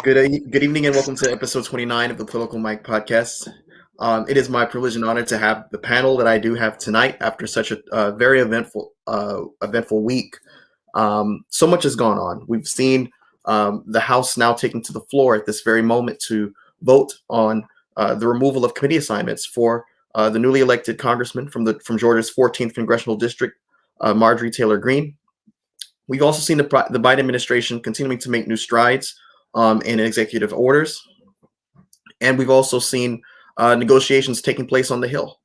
Good evening and welcome to episode 29 of the Political Mike podcast. It is my privilege and honor to have the panel that I do have tonight after such a very eventful week. So much has gone on. We've seen the House now taking to the floor at this very moment to vote on the removal of committee assignments for the newly elected congressman from Georgia's 14th congressional district, Marjorie Taylor Greene. We've also seen the Biden administration continuing to make new strides in executive orders, and we've also seen negotiations taking place on the Hill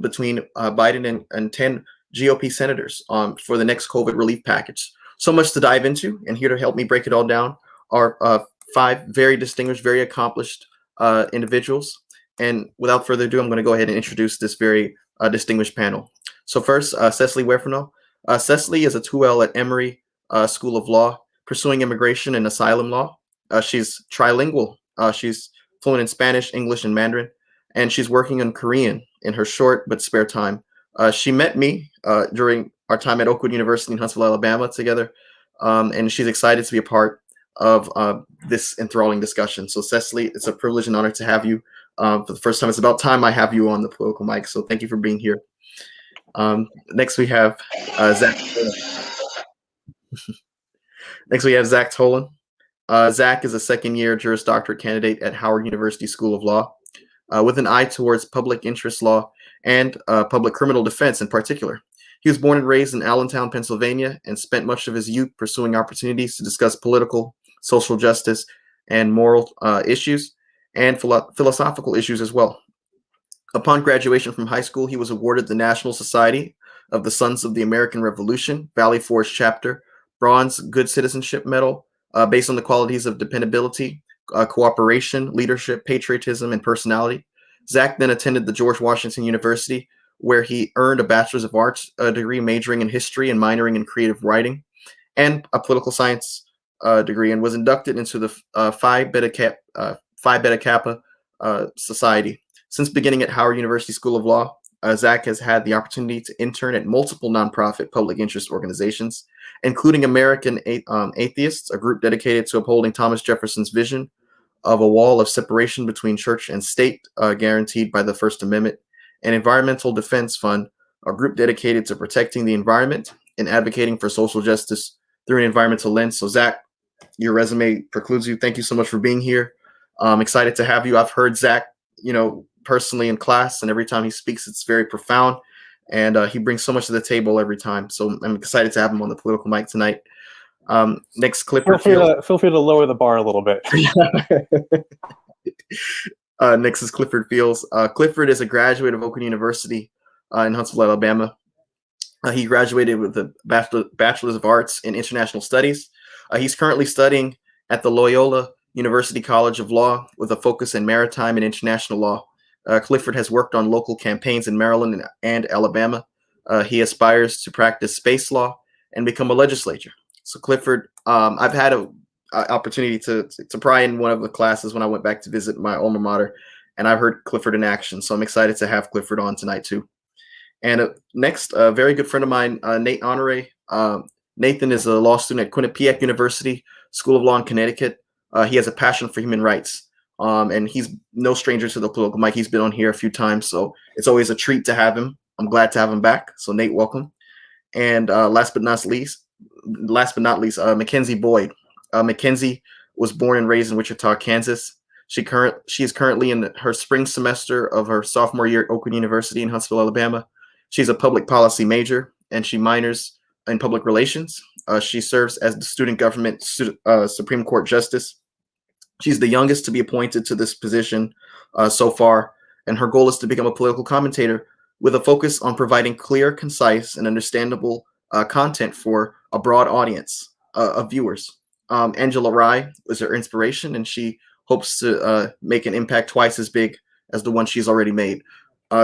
between Biden and 10 GOP senators for the next COVID relief package. So much to dive into, and here to help me break it all down are five very distinguished, very accomplished individuals. And without further ado, I'm going to go ahead and introduce this very distinguished panel. So first, Cecily Huerfano. Cecily is a 2L at Emory School of Law, pursuing immigration and asylum law. She's trilingual. She's fluent in Spanish, English, and Mandarin, and she's working in Korean in her short but spare time. She met me during our time at Oakwood University in Huntsville, Alabama together, and she's excited to be a part of this enthralling discussion. So Cecily, it's a privilege and honor to have you for the first time. It's about time I have you on the political mic, so thank you for being here. Next we have Zach. Next we have Zach Tolan. Zach is a second-year Juris Doctorate candidate at Howard University School of Law, with an eye towards public interest law and public criminal defense in particular. He was born and raised in Allentown, Pennsylvania, and spent much of his youth pursuing opportunities to discuss political, social justice, and moral issues, and philosophical issues as well. Upon graduation from high school, he was awarded the National Society of the Sons of the American Revolution, Valley Forge Chapter, Bronze Good Citizenship Medal, based on the qualities of dependability, cooperation, leadership, patriotism, and personality. Zach then attended the George Washington University, where he earned a Bachelor's of Arts degree majoring in history and minoring in creative writing, and a political science degree, and was inducted into the Phi Beta Kappa Society. Since beginning at Howard University School of Law, Zach has had the opportunity to intern at multiple nonprofit public interest organizations, including American Atheists, a group dedicated to upholding Thomas Jefferson's vision of a wall of separation between church and state guaranteed by the First Amendment, and Environmental Defense Fund, a group dedicated to protecting the environment and advocating for social justice through an environmental lens. So Zach, your resume precludes you. Thank you so much for being here. I'm excited to have you. I've heard Zach, personally in class, and every time he speaks, it's very profound, and he brings so much to the table every time. So I'm excited to have him on the political mic tonight. Next, Clifford Fields. Feel free to lower the bar a little bit. Next is Clifford Fields. Clifford is a graduate of Oakwood University in Huntsville, Alabama. He graduated with a Bachelor's of Arts in International Studies. He's currently studying at the Loyola University College of Law with a focus in maritime and international law. Clifford has worked on local campaigns in Maryland and Alabama. He aspires to practice space law and become a legislator. So Clifford, I've had an opportunity to pry in one of the classes when I went back to visit my alma mater, and I've heard Clifford in action. So I'm excited to have Clifford on tonight too. And next, a very good friend of mine, Nate Honore. Nathan is a law student at Quinnipiac University School of Law in Connecticut. He has a passion for human rights. And he's no stranger to the political mic. He's been on here a few times, so it's always a treat to have him. I'm glad to have him back. So Nate, welcome. And last but not least, Mackenzie Boyd. Mackenzie was born and raised in Wichita, Kansas. She is currently in her spring semester of her sophomore year at Oakwood University in Huntsville, Alabama. She's a public policy major, and she minors in public relations. She serves as the student government Supreme Court justice. She's the youngest to be appointed to this position so far, and her goal is to become a political commentator with a focus on providing clear, concise, and understandable content for a broad audience of viewers. Angela Rye was her inspiration, and she hopes to make an impact twice as big as the one she's already made.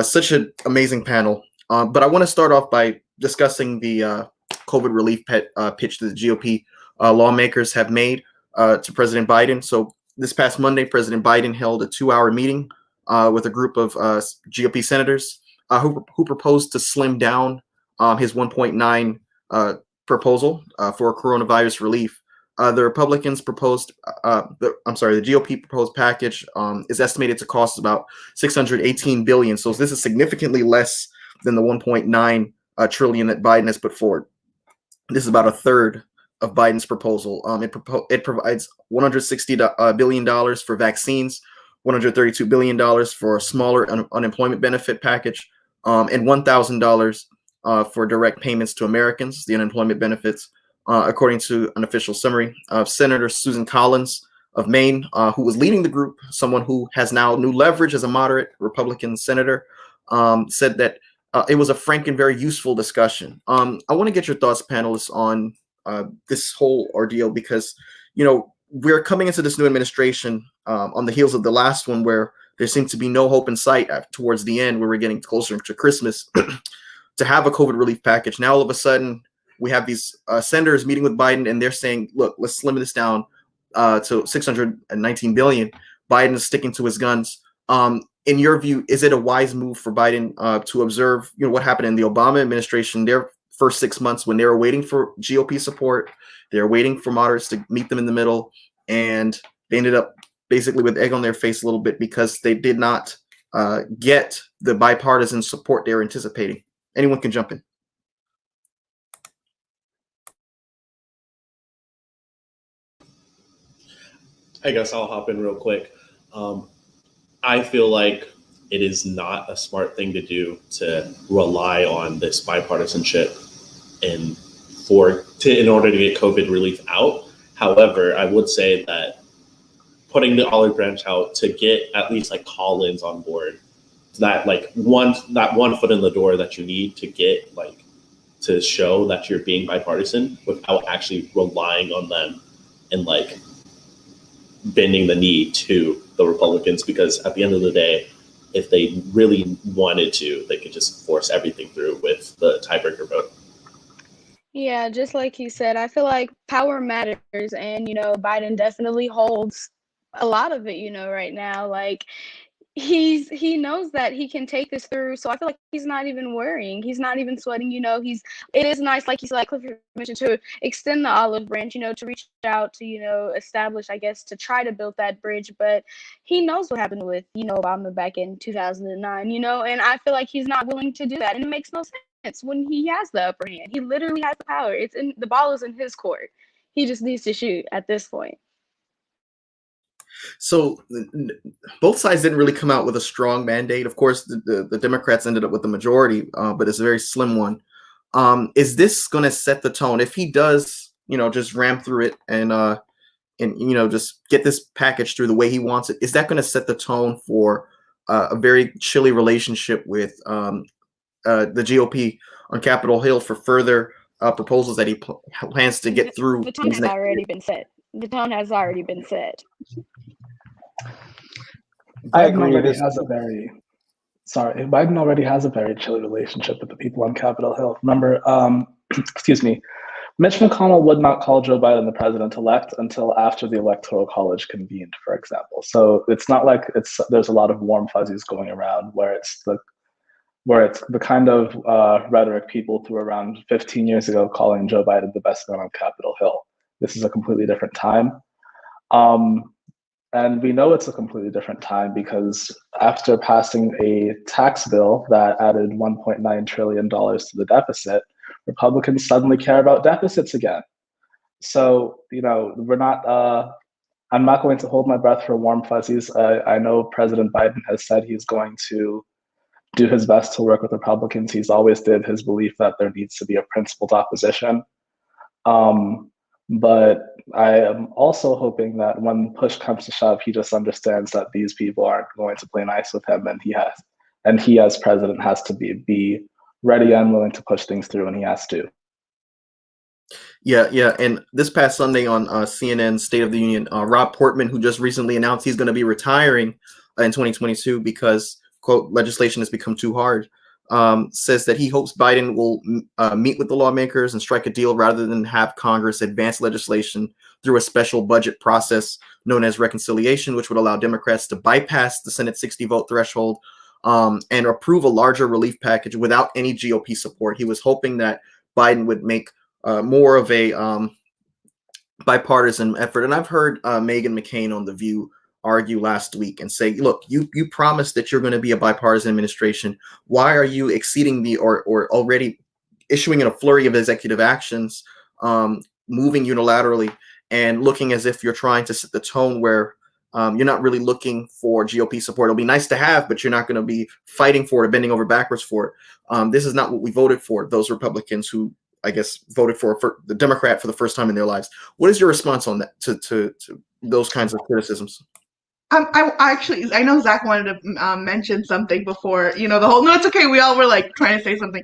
Such an amazing panel. But I want to start off by discussing the COVID relief pitch that the GOP lawmakers have made to President Biden. So this past Monday, President Biden held a 2-hour meeting with a group of GOP senators who proposed to slim down his 1.9 proposal for coronavirus relief The Republicans proposed, the GOP proposed package is estimated to cost about 618 billion. So this is significantly less than the 1.9 trillion that Biden has put forward. This is about a third of Biden's proposal. It provides $160 billion for vaccines, $132 billion for a smaller unemployment benefit package, and $1,000 for direct payments to Americans, the unemployment benefits, according to an official summary of Senator Susan Collins of Maine, who was leading the group, someone who has now new leverage as a moderate Republican senator, said that it was a frank and very useful discussion. I want to get your thoughts, panelists, on this whole ordeal because, we're coming into this new administration on the heels of the last one where there seemed to be no hope in sight towards the end where we're getting closer to Christmas to have a COVID relief package. Now, all of a sudden, we have these senators meeting with Biden and they're saying, look, let's limit this down to 619 billion. Biden is sticking to his guns. In your view, is it a wise move for Biden to observe, what happened in the Obama administration, their first 6 months when they were waiting for GOP support, they were waiting for moderates to meet them in the middle, and they ended up basically with egg on their face a little bit because they did not get the bipartisan support they were anticipating. Anyone can jump in. I guess I'll hop in real quick. I feel like it is not a smart thing to do to rely on this bipartisanship in order to get COVID relief out. However, I would say that putting the olive branch out to get at least like Collins on board, that one foot in the door that you need to get to show that you're being bipartisan without actually relying on them and bending the knee to the Republicans, because at the end of the day, if they really wanted to, they could just force everything through with the tiebreaker vote. Yeah, just like he said, I feel like power matters, and Biden definitely holds a lot of it, right now. Like he knows that he can take this through, so I feel like he's not even worrying. He's not even sweating. It is nice, like you said, like Clifford mentioned, to extend the olive branch, to reach out to establish, I guess, to try to build that bridge. But he knows what happened with Obama back in 2009, and I feel like he's not willing to do that, and it makes no sense when he has the upper hand. He literally has the power. The ball is in his court. He just needs to shoot at this point. So both sides didn't really come out with a strong mandate. Of course, the Democrats ended up with the majority, but it's a very slim one. Is this going to set the tone? If he does, just ram through it and just get this package through the way he wants it, is that going to set the tone for a very chilly relationship with the GOP on Capitol Hill for further proposals that he plans to get through? The tone has already been set. The tone has already been set. Biden already has a very chilly relationship with the people on Capitol Hill. Remember, excuse me, Mitch McConnell would not call Joe Biden the president-elect until after the Electoral College convened, for example. So it's not like there's a lot of warm fuzzies going around where it's the kind of rhetoric people threw around 15 years ago calling Joe Biden the best man on Capitol Hill. This is a completely different time. And we know it's a completely different time because after passing a tax bill that added $1.9 trillion to the deficit, Republicans suddenly care about deficits again. So, we're not, I'm not going to hold my breath for warm fuzzies. I know President Biden has said he's going to do his best to work with Republicans. He's always did his belief that there needs to be a principled opposition. But I am also hoping that when push comes to shove, he just understands that these people aren't going to play nice with him, and he as president has to be ready and willing to push things through when he has to. Yeah. And this past Sunday on CNN's State of the Union, Rob Portman, who just recently announced he's going to be retiring in 2022 because, quote, legislation has become too hard, says that he hopes Biden will meet with the lawmakers and strike a deal rather than have Congress advance legislation through a special budget process known as reconciliation, which would allow Democrats to bypass the Senate 60 vote threshold and approve a larger relief package without any GOP support. He was hoping that Biden would make more of a bipartisan effort. And I've heard Meghan McCain on The View argue last week and say, look, you promised that you're going to be a bipartisan administration. Why are you exceeding the or already issuing in a flurry of executive actions, moving unilaterally and looking as if you're trying to set the tone where you're not really looking for GOP support. It'll be nice to have, but you're not going to be fighting for it, bending over backwards for it. This is not what we voted for, those Republicans who, I guess, voted for the Democrat for the first time in their lives. What is your response on that to those kinds of criticisms? I actually, I know Zach wanted to mention something before, the whole, no, it's okay. We all were like trying to say something.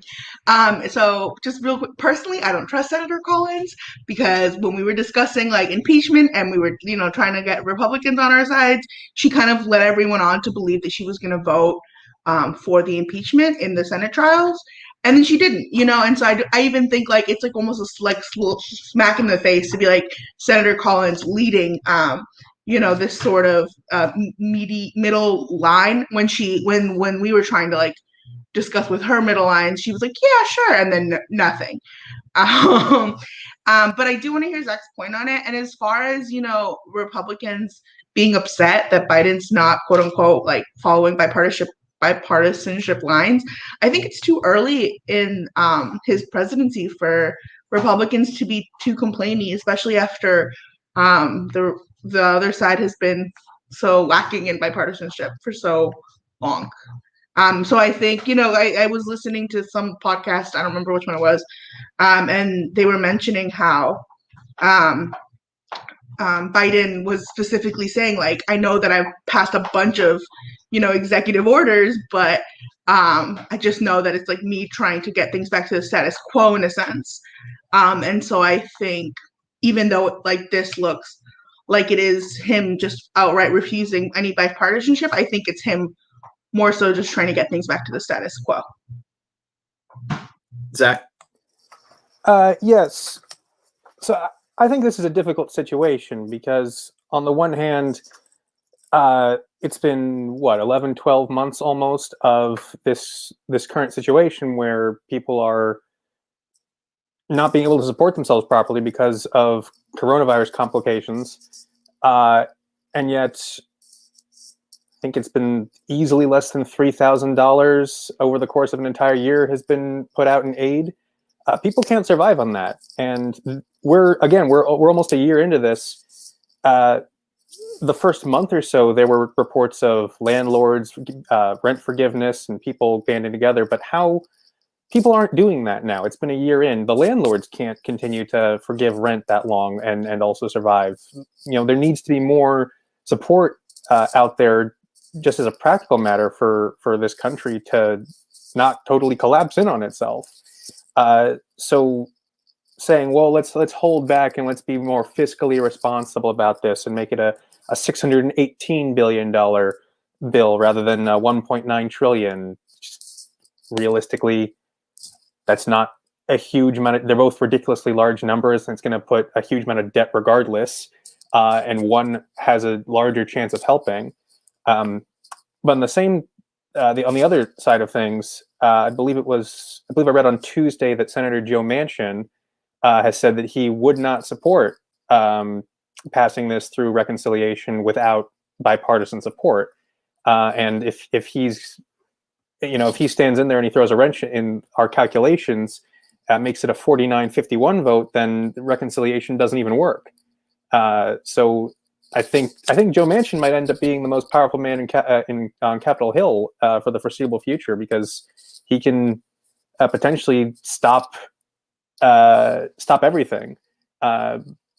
So just real quick, personally, I don't trust Senator Collins because when we were discussing like impeachment and we were, trying to get Republicans on our sides, she kind of led everyone on to believe that she was going to vote for the impeachment in the Senate trials. And then she didn't, and so I even think like it's like almost a like smack in the face to be like Senator Collins leading this sort of middle line when we were trying to like discuss with her middle lines, she was like, yeah, sure, and then nothing. But I do want to hear Zach's point on it. And as far as Republicans being upset that Biden's not quote unquote like following bipartisanship lines, I think it's too early in his presidency for Republicans to be too complaining, especially after the other side has been so lacking in bipartisanship for so long. So I think, I was listening to some podcast, I don't remember which one it was, and they were mentioning how Biden was specifically saying, like, I know that I've passed a bunch of, executive orders, but I just know that it's like me trying to get things back to the status quo in a sense. And so I think even though like this looks like it is him just outright refusing any bipartisanship, I think it's him more so just trying to get things back to the status quo. Zach? Yes. So I think this is a difficult situation because on the one hand, it's been 11, 12 months almost of this current situation where people are not being able to support themselves properly because of coronavirus complications. And yet I think it's been easily less than $3,000 over the course of an entire year has been put out in aid. People can't survive on that. And we're almost a year into this. The first month or so, there were reports of landlords, rent forgiveness, and people banding together. But how people aren't doing that now? It's been a year in. The landlords can't continue to forgive rent that long and also survive. There needs to be more support out there, just as a practical matter for this country to not totally collapse in on itself. So saying, well, let's hold back and let's be more fiscally responsible about this and make it a $618 billion bill rather than $1.9 trillion. Realistically, that's not a huge amount. They're both ridiculously large numbers, and it's going to put a huge amount of debt regardless. And one has a larger chance of helping. But on the same, on the other side of things, I believe I read on Tuesday that Senator Joe Manchin has said that he would not support passing this through reconciliation without bipartisan support. And if he stands in there and he throws a wrench in our calculations, makes it a 49-51 vote, then reconciliation doesn't even work. So I think Joe Manchin might end up being the most powerful man on Capitol Hill for the foreseeable future, because he can potentially stop everything.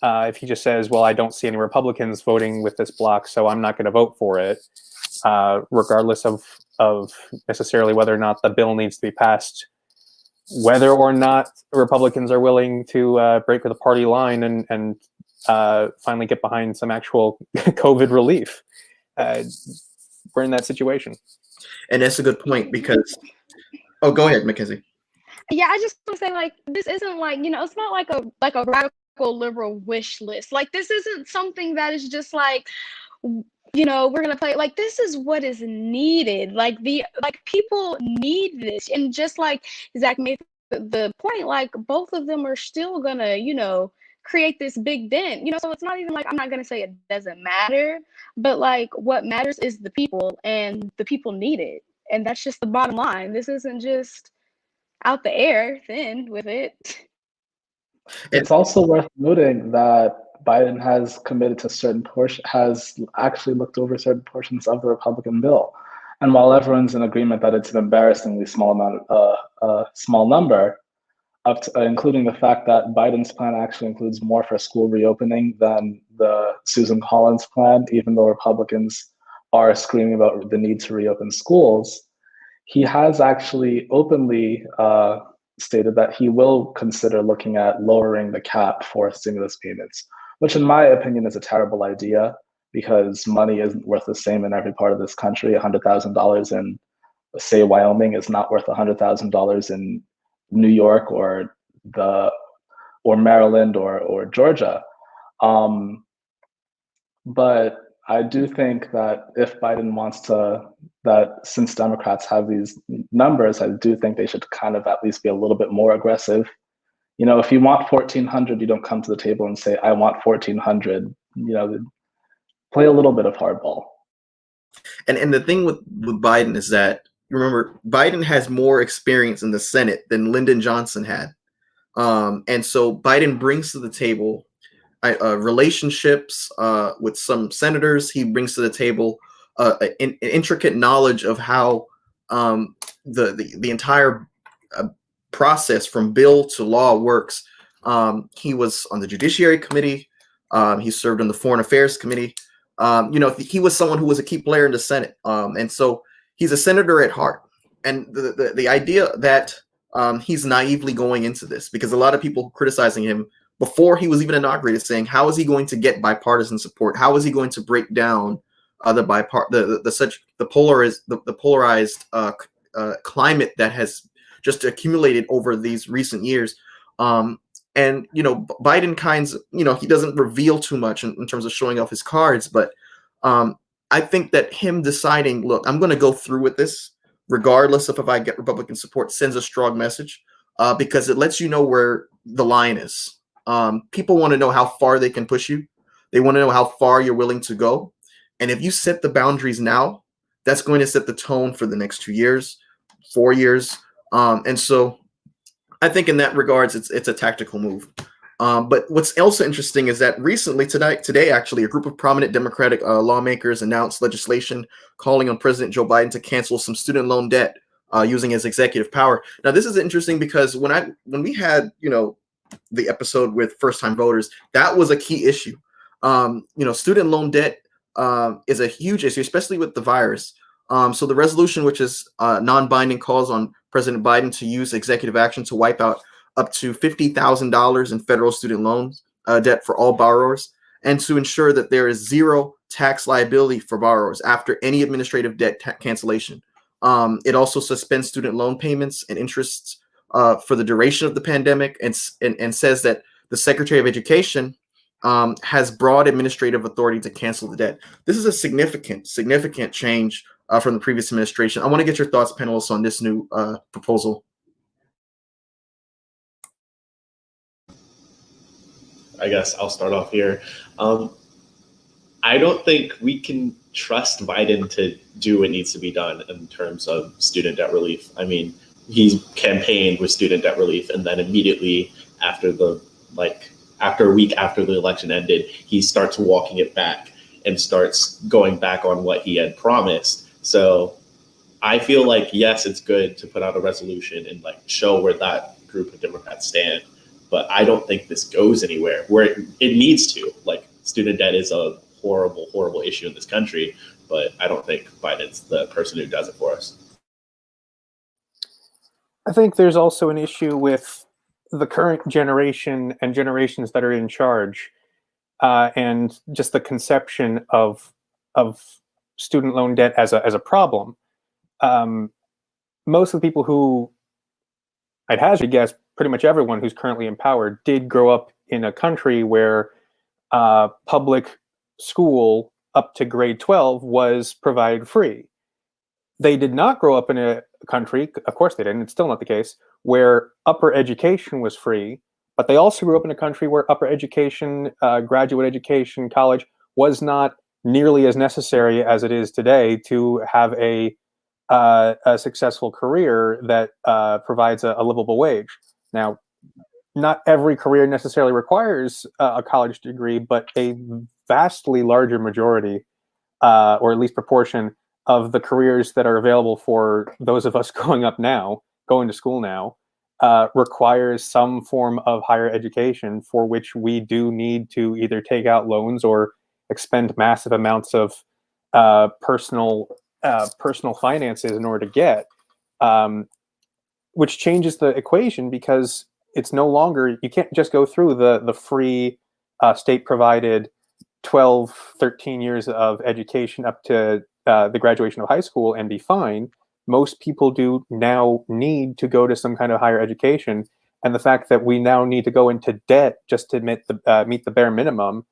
If he just says, well, I don't see any Republicans voting with this block, so I'm not going to vote for it, regardless of necessarily whether or not the bill needs to be passed, whether or not Republicans are willing to break with the party line and finally get behind some actual COVID relief. We're in that situation. And that's a good point because, oh, go ahead, Mackenzie. Yeah, I just want to say, like, this isn't like, it's not like a radical liberal wish list. Like, this isn't something that is just like, we're gonna play. Like, this is what is needed. Like, people need this. And just like Zach made the point, like, both of them are still gonna, create this big dent. So it's not even like, I'm not going to say it doesn't matter, but like what matters is the people, and the people need it. And that's just the bottom line. This isn't just out the air thin with it. It's also worth noting that Biden has committed to has actually looked over certain portions of the Republican bill. And while everyone's in agreement that it's an embarrassingly small number, including the fact that Biden's plan actually includes more for school reopening than the Susan Collins plan, even though Republicans are screaming about the need to reopen schools, he has actually openly stated that he will consider looking at lowering the cap for stimulus payments, which in my opinion is a terrible idea because money isn't worth the same in every part of this country. $100,000 in, say, Wyoming is not worth $100,000 in New York or Maryland or Georgia. But I do think that if Biden wants that since Democrats have these numbers, I do think they should kind of at least be a little bit more aggressive. If you want 1,400, you don't come to the table and say, I want 1,400, play a little bit of hardball. And the thing with Biden is that, remember, Biden has more experience in the Senate than Lyndon Johnson had. And so Biden brings to the table relationships with some senators. He brings to the table an intricate knowledge of how the entire process from bill to law works. He was on the Judiciary Committee. He served on the Foreign Affairs Committee. He was someone who was a key player in the Senate. And so he's a senator at heart. And the idea that he's naively going into this, because a lot of people criticizing him before he was even inaugurated, saying, how is he going to get bipartisan support? How is he going to break down the polarized climate that has just accumulated over these recent years? And Biden he doesn't reveal too much in terms of showing off his cards, but I think that him deciding, look, I'm going to go through with this, regardless of if I get Republican support, sends a strong message because it lets you know where the line is. People want to know how far they can push you. They want to know how far you're willing to go. And if you set the boundaries now, that's going to set the tone for the next 2 years, 4 years. And so I think in that regards, it's a tactical move. But what's also interesting is that recently, today, actually, a group of prominent Democratic lawmakers announced legislation calling on President Joe Biden to cancel some student loan debt using his executive power. Now, this is interesting because when we had, the episode with first-time voters, that was a key issue. Student loan debt is a huge issue, especially with the virus. So the resolution, which is non-binding, calls on President Biden to use executive action to wipe out up to $50,000 in federal student loans debt for all borrowers, and to ensure that there is zero tax liability for borrowers after any administrative debt cancellation. It also suspends student loan payments and interests for the duration of the pandemic, and says that the Secretary of Education has broad administrative authority to cancel the debt. This is a significant change from the previous administration. I want to get your thoughts, panelists, on this new proposal. I guess I'll start off here. I don't think we can trust Biden to do what needs to be done in terms of student debt relief. I mean, he's campaigned with student debt relief, and then immediately after a week after the election ended, he starts walking it back and starts going back on what he had promised. So I feel like, yes, it's good to put out a resolution and show where that group of Democrats stand, but I don't think this goes anywhere where it needs to. Student debt is a horrible issue in this country, but I don't think Biden's the person who does it for us. I think there's also an issue with the current generation and generations that are in charge, and just the conception of student loan debt as a problem. Most of the people who, I'd hazard a guess, pretty much everyone who's currently in power did grow up in a country where public school up to grade 12 was provided free. They did not grow up in a country, of course they didn't, it's still not the case, where upper education was free but they also grew up in a country where upper education, graduate education, college was not nearly as necessary as it is today to have a successful career that provides a livable wage. Now, not every career necessarily requires a college degree, but a vastly larger majority, or at least proportion, of the careers that are available for those of us going to school now, requires some form of higher education, for which we do need to either take out loans or expend massive amounts of personal finances in order to get, which changes the equation, because it's no longer, you can't just go through the free state provided 12, 13 years of education up to the graduation of high school and be fine. Most people do now need to go to some kind of higher education. And the fact that we now need to go into debt just to meet the bare minimum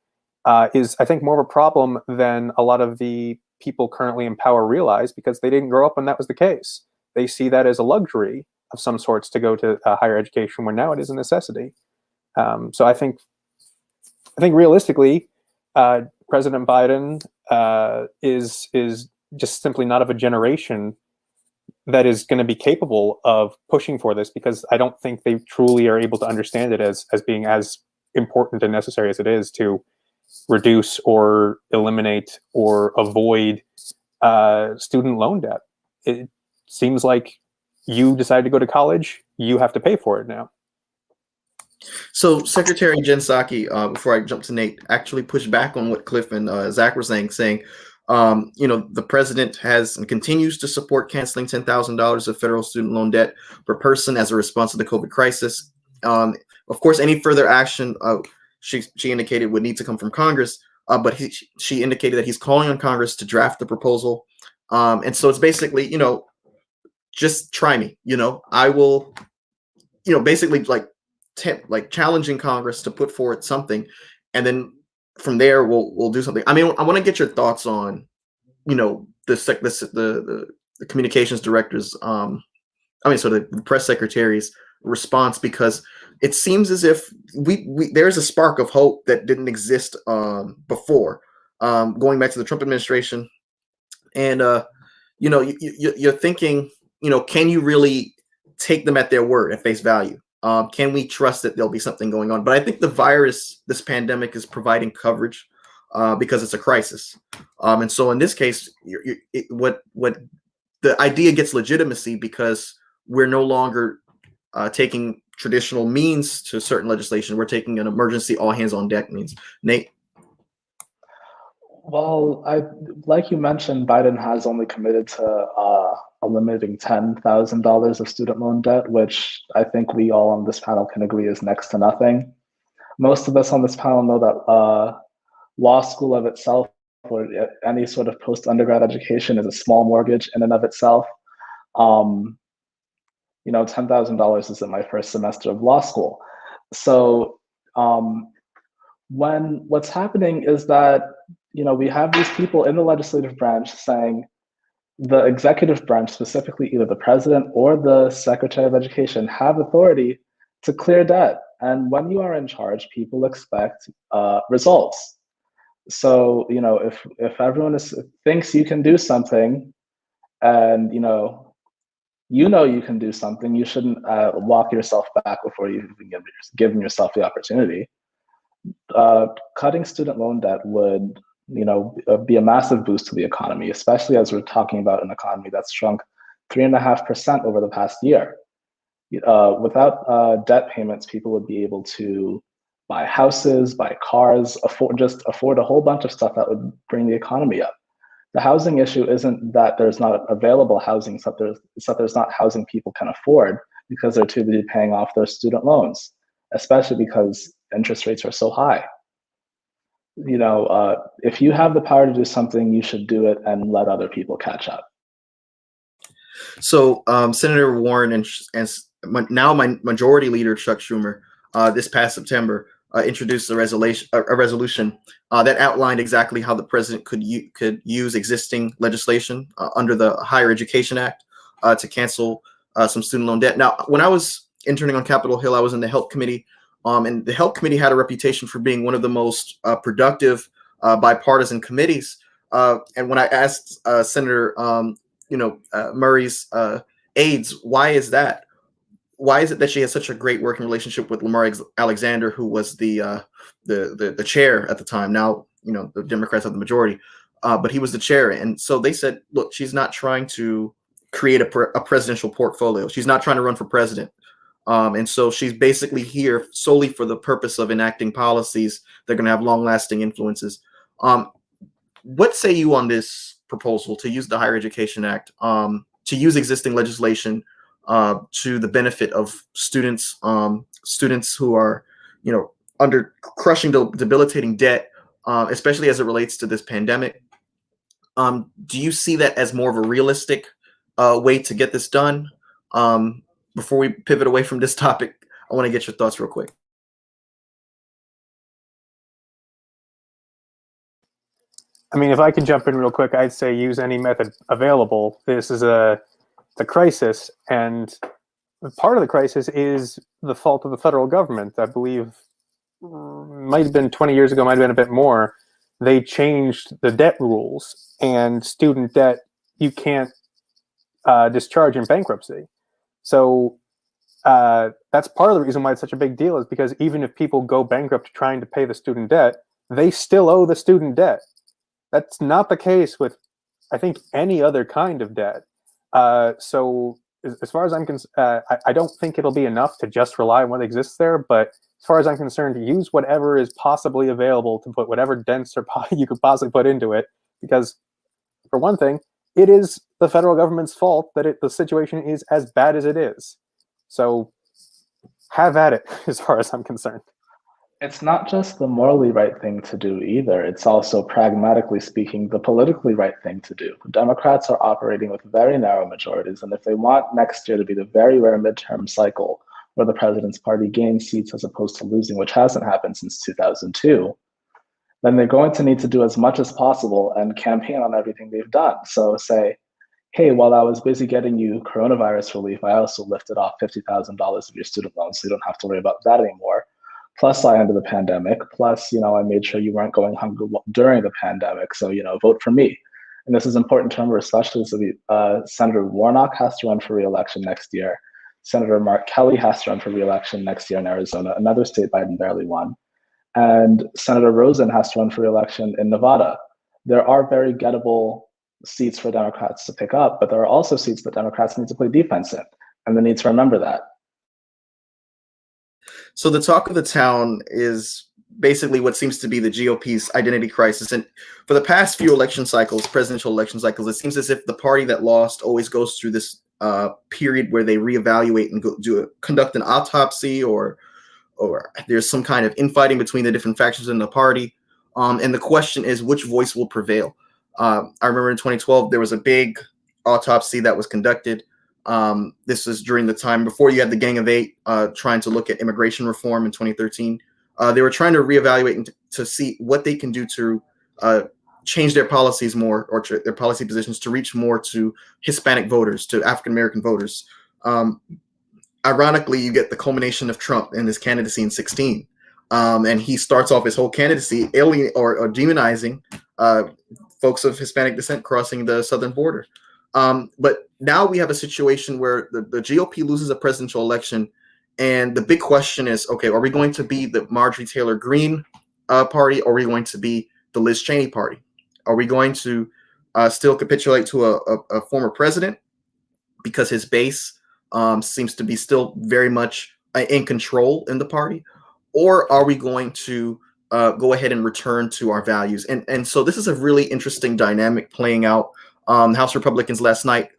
is, I think, more of a problem than a lot of the people currently in power realize, because they didn't grow up when that was the case. They see that as a luxury of some sorts to go to higher education, when now it is a necessity. So I think realistically, President Biden is just simply not of a generation that is going to be capable of pushing for this, because I don't think they truly are able to understand it as being as important and necessary as it is to reduce or eliminate or avoid student loan debt. It seems like you decide to go to college, you have to pay for it now. So Secretary Jen Psaki, before I jump to Nate, actually pushed back on what Cliff and Zach were saying, the president has and continues to support canceling $10,000 of federal student loan debt per person as a response to the COVID crisis. Of course, any further action, she indicated, would need to come from Congress, but she indicated that he's calling on Congress to draft the proposal. And so it's basically, just try me, I will, basically like challenging Congress to put forward something, and then from there we'll do something. I mean, I want to get your thoughts on, the communications directors, the press secretary's response, because it seems as if there's a spark of hope that didn't exist before, going back to the Trump administration, and you're thinking, can you really take them at their word, at face value? Can we trust that there'll be something going on? But I think this pandemic is providing coverage because it's a crisis. And so in this case, what the idea gets legitimacy, because we're no longer taking traditional means to certain legislation. We're taking an emergency all hands on deck means. Nate? Well, like you mentioned, Biden has only committed to eliminating $10,000 of student loan debt, which I think we all on this panel can agree is next to nothing. Most of us on this panel know that law school of itself, or any sort of post-undergrad education, is a small mortgage in and of itself. $10,000 isn't my first semester of law school. So what's happening is that, we have these people in the legislative branch saying the executive branch, specifically either the president or the secretary of education, have authority to clear debt. And when you are in charge, people expect results. So, if everyone thinks you can do something, and you can do something, you shouldn't walk yourself back before you even given yourself the opportunity. Cutting student loan debt would, be a massive boost to the economy, especially as we're talking about an economy that's shrunk 3.5% over the past year. Without debt payments, people would be able to buy houses, buy cars, afford a whole bunch of stuff that would bring the economy up. The housing issue isn't that there's not available housing, it's that there's not housing people can afford, because they're too busy paying off their student loans, especially because interest rates are so high. If you have the power to do something, you should do it and let other people catch up. So Senator Warren and now my majority leader, Chuck Schumer, this past September, introduced a resolution that outlined exactly how the president could use existing legislation under the Higher Education Act to cancel some student loan debt. Now, when I was interning on Capitol Hill, I was in the Health Committee, And the Health Committee had a reputation for being one of the most productive bipartisan committees. And when I asked Senator, Murray's aides, why is that? Why is it that she has such a great working relationship with Lamar Alexander, who was the chair at the time? Now, the Democrats have the majority, but he was the chair. And so they said, look, she's not trying to create a presidential portfolio. She's not trying to run for president. And so she's basically here solely for the purpose of enacting policies that are going to have long-lasting influences. What say you on this proposal to use the Higher Education Act, to use existing legislation to the benefit of students who are, under crushing, debilitating debt, especially as it relates to this pandemic? Do you see that as more of a realistic way to get this done? Before we pivot away from this topic, I want to get your thoughts real quick. I mean, if I could jump in real quick, I'd say use any method available. This is a crisis, and part of the crisis is the fault of the federal government. I believe might have been 20 years ago, might have been a bit more. They changed the debt rules, and student debt you can't discharge in bankruptcy. So that's part of the reason why it's such a big deal, is because even if people go bankrupt trying to pay the student debt, they still owe the student debt. That's not the case with, I think, any other kind of debt. So as far as I'm concerned, I don't think it'll be enough to just rely on what exists there. But as far as I'm concerned, use whatever is possibly available to put whatever dents or you could possibly put into it. Because, for one thing, it is the federal government's fault that the situation is as bad as it is. So have at it, as far as I'm concerned. It's not just the morally right thing to do either. It's also, pragmatically speaking, the politically right thing to do. Democrats are operating with very narrow majorities, and if they want next year to be the very rare midterm cycle where the president's party gains seats as opposed to losing, which hasn't happened since 2002, then they're going to need to do as much as possible and campaign on everything they've done. So say, hey, while I was busy getting you coronavirus relief, I also lifted off $50,000 of your student loans, so you don't have to worry about that anymore. Plus, I ended the pandemic. Plus, I made sure you weren't going hungry during the pandemic. So, vote for me. And this is important to remember, especially so Senator Warnock has to run for re-election next year. Senator Mark Kelly has to run for re-election next year in Arizona, another state Biden barely won. And Senator Rosen has to run for re-election in Nevada. There are very gettable seats for Democrats to pick up, but there are also seats that Democrats need to play defense in, and they need to remember that. So the talk of the town is basically what seems to be the GOP's identity crisis. And for the past few election cycles, presidential election cycles, it seems as if the party that lost always goes through this period where they reevaluate and conduct an autopsy, or there's some kind of infighting between the different factions in the party. And the question is, which voice will prevail? I remember in 2012, there was a big autopsy that was conducted. This was during the time before you had the Gang of Eight trying to look at immigration reform in 2013. They were trying to reevaluate and to see what they can do to change their policies more, or their policy positions to reach more to Hispanic voters, to African-American voters. Ironically, you get the culmination of Trump and his candidacy in 2016. And he starts off his whole candidacy alien or demonizing folks of Hispanic descent crossing the southern border. But now we have a situation where the GOP loses a presidential election, and the big question is, okay, are we going to be the Marjorie Taylor Greene party, or are we going to be the Liz Cheney party? Are we going to still capitulate to a former president because his base seems to be still very much in control in the party? Or are we going to go ahead and return to our values? And so this is a really interesting dynamic playing out. House Republicans last night,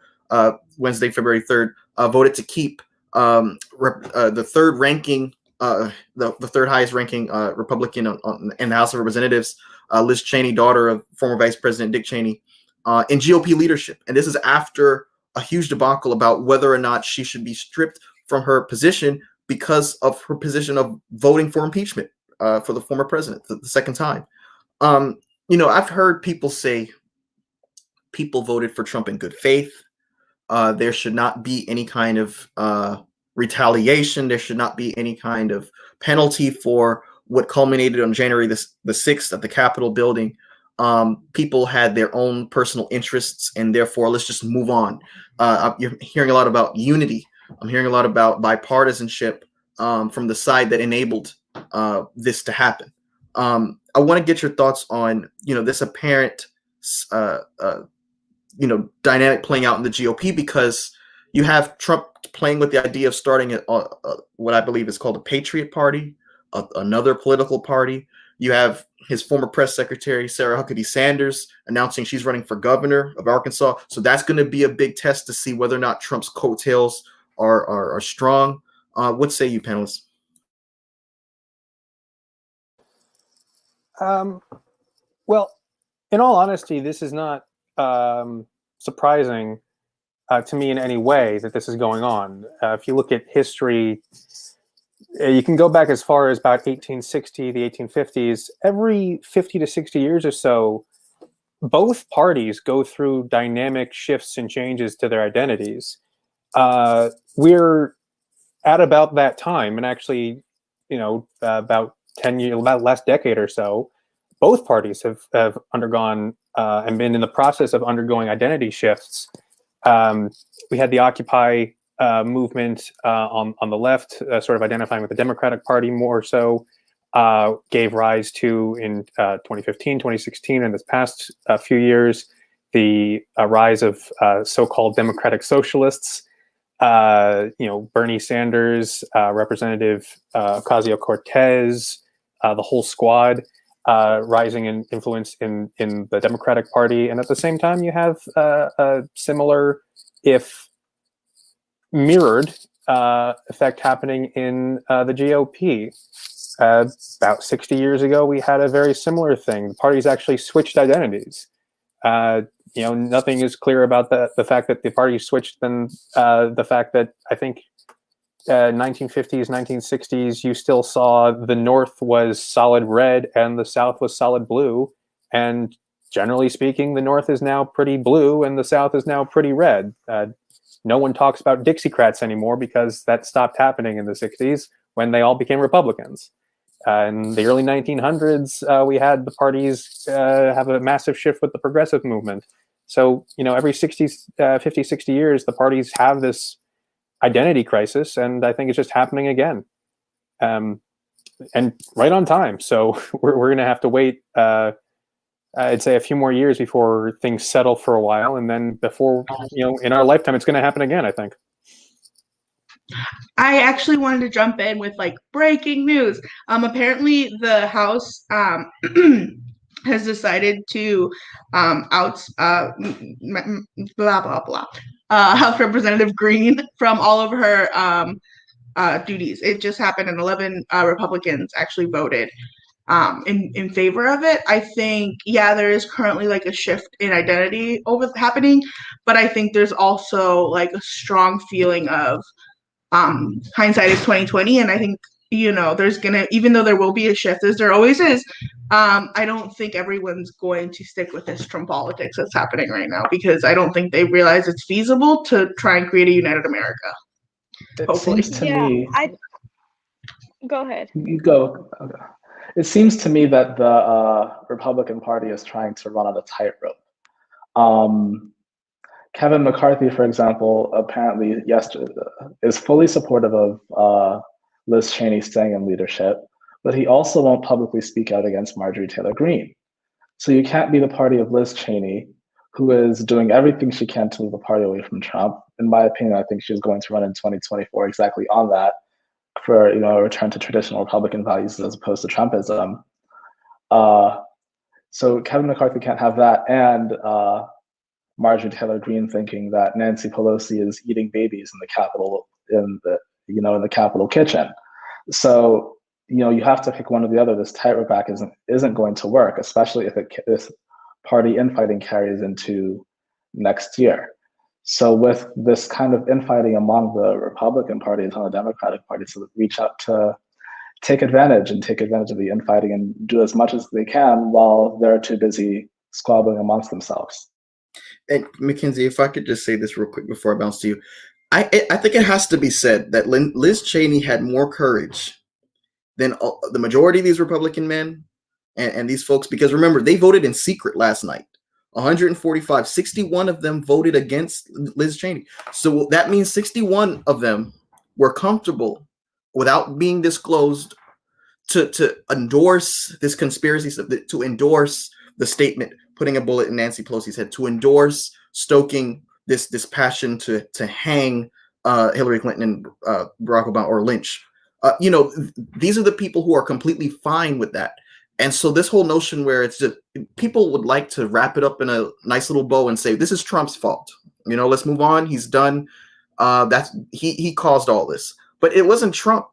Wednesday, February 3rd, voted to keep the third ranking, the third highest ranking Republican in the House of Representatives, Liz Cheney, daughter of former Vice President Dick Cheney, in GOP leadership. And this is after a huge debacle about whether or not she should be stripped from her position because of her position of voting for impeachment for the former president the second time. I've heard people say people voted for Trump in good faith. There should not be any kind of retaliation. There should not be any kind of penalty for what culminated on January the 6th at the Capitol building. People had their own personal interests, and therefore let's just move on. You're hearing a lot about unity. I'm hearing a lot about bipartisanship from the side that enabled this to happen. I want to get your thoughts on, this apparent, dynamic playing out in the GOP, because you have Trump playing with the idea of starting what I believe is called a Patriot Party, another political party. You have his former press secretary, Sarah Huckabee Sanders, announcing she's running for governor of Arkansas. So that's going to be a big test to see whether or not Trump's coattails are strong. What say you, panelists? Well, in all honesty, this is not surprising to me in any way that this is going on. If you look at history, you can go back as far as about 1860, the 1850s. Every 50 to 60 years or so, both parties go through dynamic shifts and changes to their identities. We're at about that time, and actually, about 10 years, about last decade or so, both parties have undergone and been in the process of undergoing identity shifts. We had the Occupy movement on the left, sort of identifying with the Democratic Party more so, gave rise to, in 2015, 2016, and this past few years, the rise of so-called democratic socialists. Bernie Sanders, Representative Ocasio-Cortez, the whole squad, rising in influence in the Democratic Party. And at the same time, you have a similar, if mirrored, effect happening in the GOP. About 60 years ago, we had a very similar thing. The parties actually switched identities. Nothing is clear about the fact that the party switched than the fact that I think 1950s, 1960s, you still saw the North was solid red and the South was solid blue. And generally speaking, the North is now pretty blue and the South is now pretty red. No one talks about Dixiecrats anymore because that stopped happening in the 60s when they all became Republicans. In the early 1900s, we had the parties have a massive shift with the progressive movement. So, every 50, 60 years, the parties have this identity crisis, and I think it's just happening again. And right on time. So we're going to have to wait, I'd say, a few more years before things settle for a while. And then before, in our lifetime, it's going to happen again, I think. I actually wanted to jump in with breaking news. Apparently the House has decided to out blah blah blah House Representative Green from all of her duties. It just happened, and 11 Republicans actually voted in favor of it. I think, there is currently a shift in identity happening, but I think there's also a strong feeling of hindsight is 2020, and I think there's gonna, even though there will be a shift, as there always is, I don't think everyone's going to stick with this Trump politics that's happening right now, because I don't think they realize it's feasible to try and create a united America. It seems to me. Go ahead. You go. Okay. It seems to me that the Republican Party is trying to run on a tightrope. Kevin McCarthy, for example, apparently yesterday is fully supportive of Liz Cheney staying in leadership, but he also won't publicly speak out against Marjorie Taylor Greene. So you can't be the party of Liz Cheney, who is doing everything she can to move the party away from Trump. In my opinion, I think she's going to run in 2024 exactly on that, for a return to traditional Republican values as opposed to Trumpism. So Kevin McCarthy can't have that, and Marjorie Taylor Greene thinking that Nancy Pelosi is eating babies in the Capitol in the Capitol kitchen. So you have to pick one or the other. This tightrope act isn't going to work, especially if this party infighting carries into next year. So with this kind of infighting among the Republican Party and the Democratic Party, to reach out to take advantage of the infighting and do as much as they can while they're too busy squabbling amongst themselves. And Mackenzie, if I could just say this real quick before I bounce to you. I think it has to be said that Liz Cheney had more courage than the majority of these Republican men and these folks, because remember, they voted in secret last night. 145, 61 of them voted against Liz Cheney. So that means 61 of them were comfortable without being disclosed to endorse this conspiracy, to endorse the statement, putting a bullet in Nancy Pelosi's head, to endorse stoking this passion to hang Hillary Clinton and Barack Obama or lynch. These are the people who are completely fine with that. And so this whole notion where it's just people would like to wrap it up in a nice little bow and say this is Trump's fault. Let's move on. He's done. He caused all this, but it wasn't Trump.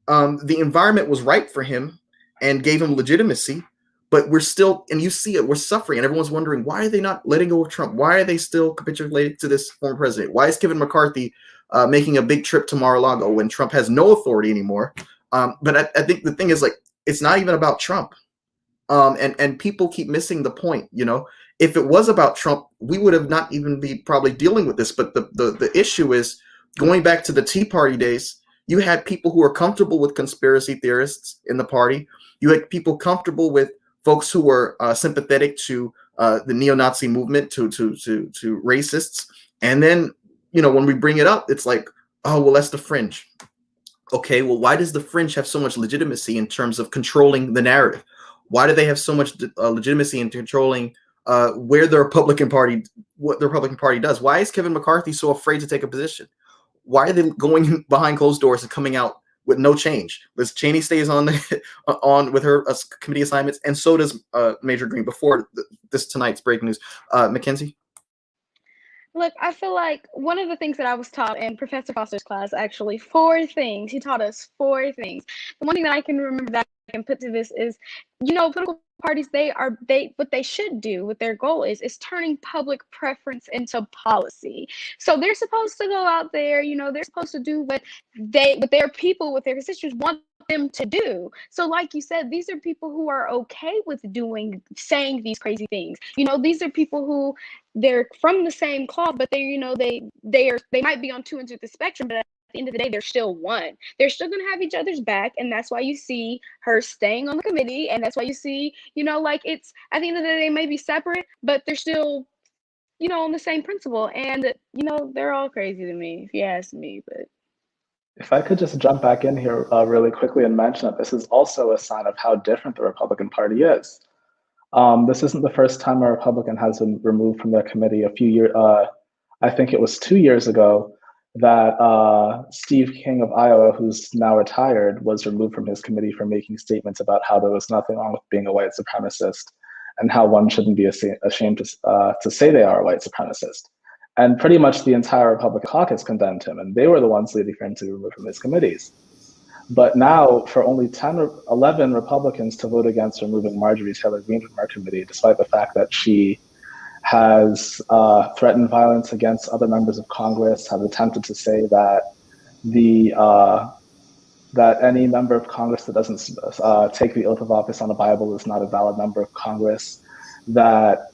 The environment was right for him and gave him legitimacy, but we're still, and you see it, we're suffering, and everyone's wondering, why are they not letting go of Trump? Why are they still capitulating to this former president? Why is Kevin McCarthy making a big trip to Mar-a-Lago when Trump has no authority anymore? But I think the thing is, like, it's not even about Trump. And people keep missing the point. If it was about Trump, we would have not even be probably dealing with this. But the issue is, going back to the Tea Party days, you had people who were comfortable with conspiracy theorists in the party. You had people comfortable with folks who were sympathetic to the neo-Nazi movement, to racists. And then, when we bring it up, it's like, oh, well, that's the fringe. Okay, well, why does the fringe have so much legitimacy in terms of controlling the narrative? Why do they have so much legitimacy in controlling what the Republican Party does? Why is Kevin McCarthy so afraid to take a position? Why are they going behind closed doors and coming out with no change? Liz Cheney stays on with her committee assignments, and so does Major Green. Before this tonight's breaking news, Mackenzie. Look, I feel like one of the things that I was taught in Professor Foster's class, actually, 4 things. He taught us 4 things. The one thing that I can remember that I can put to this is, political parties, what they should do, what their goal is turning public preference into policy. So they're supposed to go out there, they're supposed to do what their people, what their constituents want them to do. So like you said, these are people who are okay with saying these crazy things. These are people who, they're from the same cloth, but they might be on 2 ends of the spectrum, but at the end of the day, they're still one. They're still going to have each other's back, and that's why you see her staying on the committee, and that's why you see, it's at the end of the day, they may be separate, but they're still, on the same principle. And they're all crazy to me, if you ask me. But if I could just jump back in here really quickly and mention that this is also a sign of how different the Republican Party is. This isn't the first time a Republican has been removed from their committee. A few years, I think it was 2 years ago, that Steve King of Iowa, who's now retired, was removed from his committee for making statements about how there was nothing wrong with being a white supremacist and how one shouldn't be ashamed to say they are a white supremacist. And pretty much the entire Republican caucus condemned him, and they were the ones leading for him to be removed from his committees. But now, for only 10 or 11 Republicans to vote against removing Marjorie Taylor Greene from our committee, despite the fact that she has threatened violence against other members of Congress, has attempted to say that that any member of Congress that doesn't take the oath of office on the Bible is not a valid member of Congress, that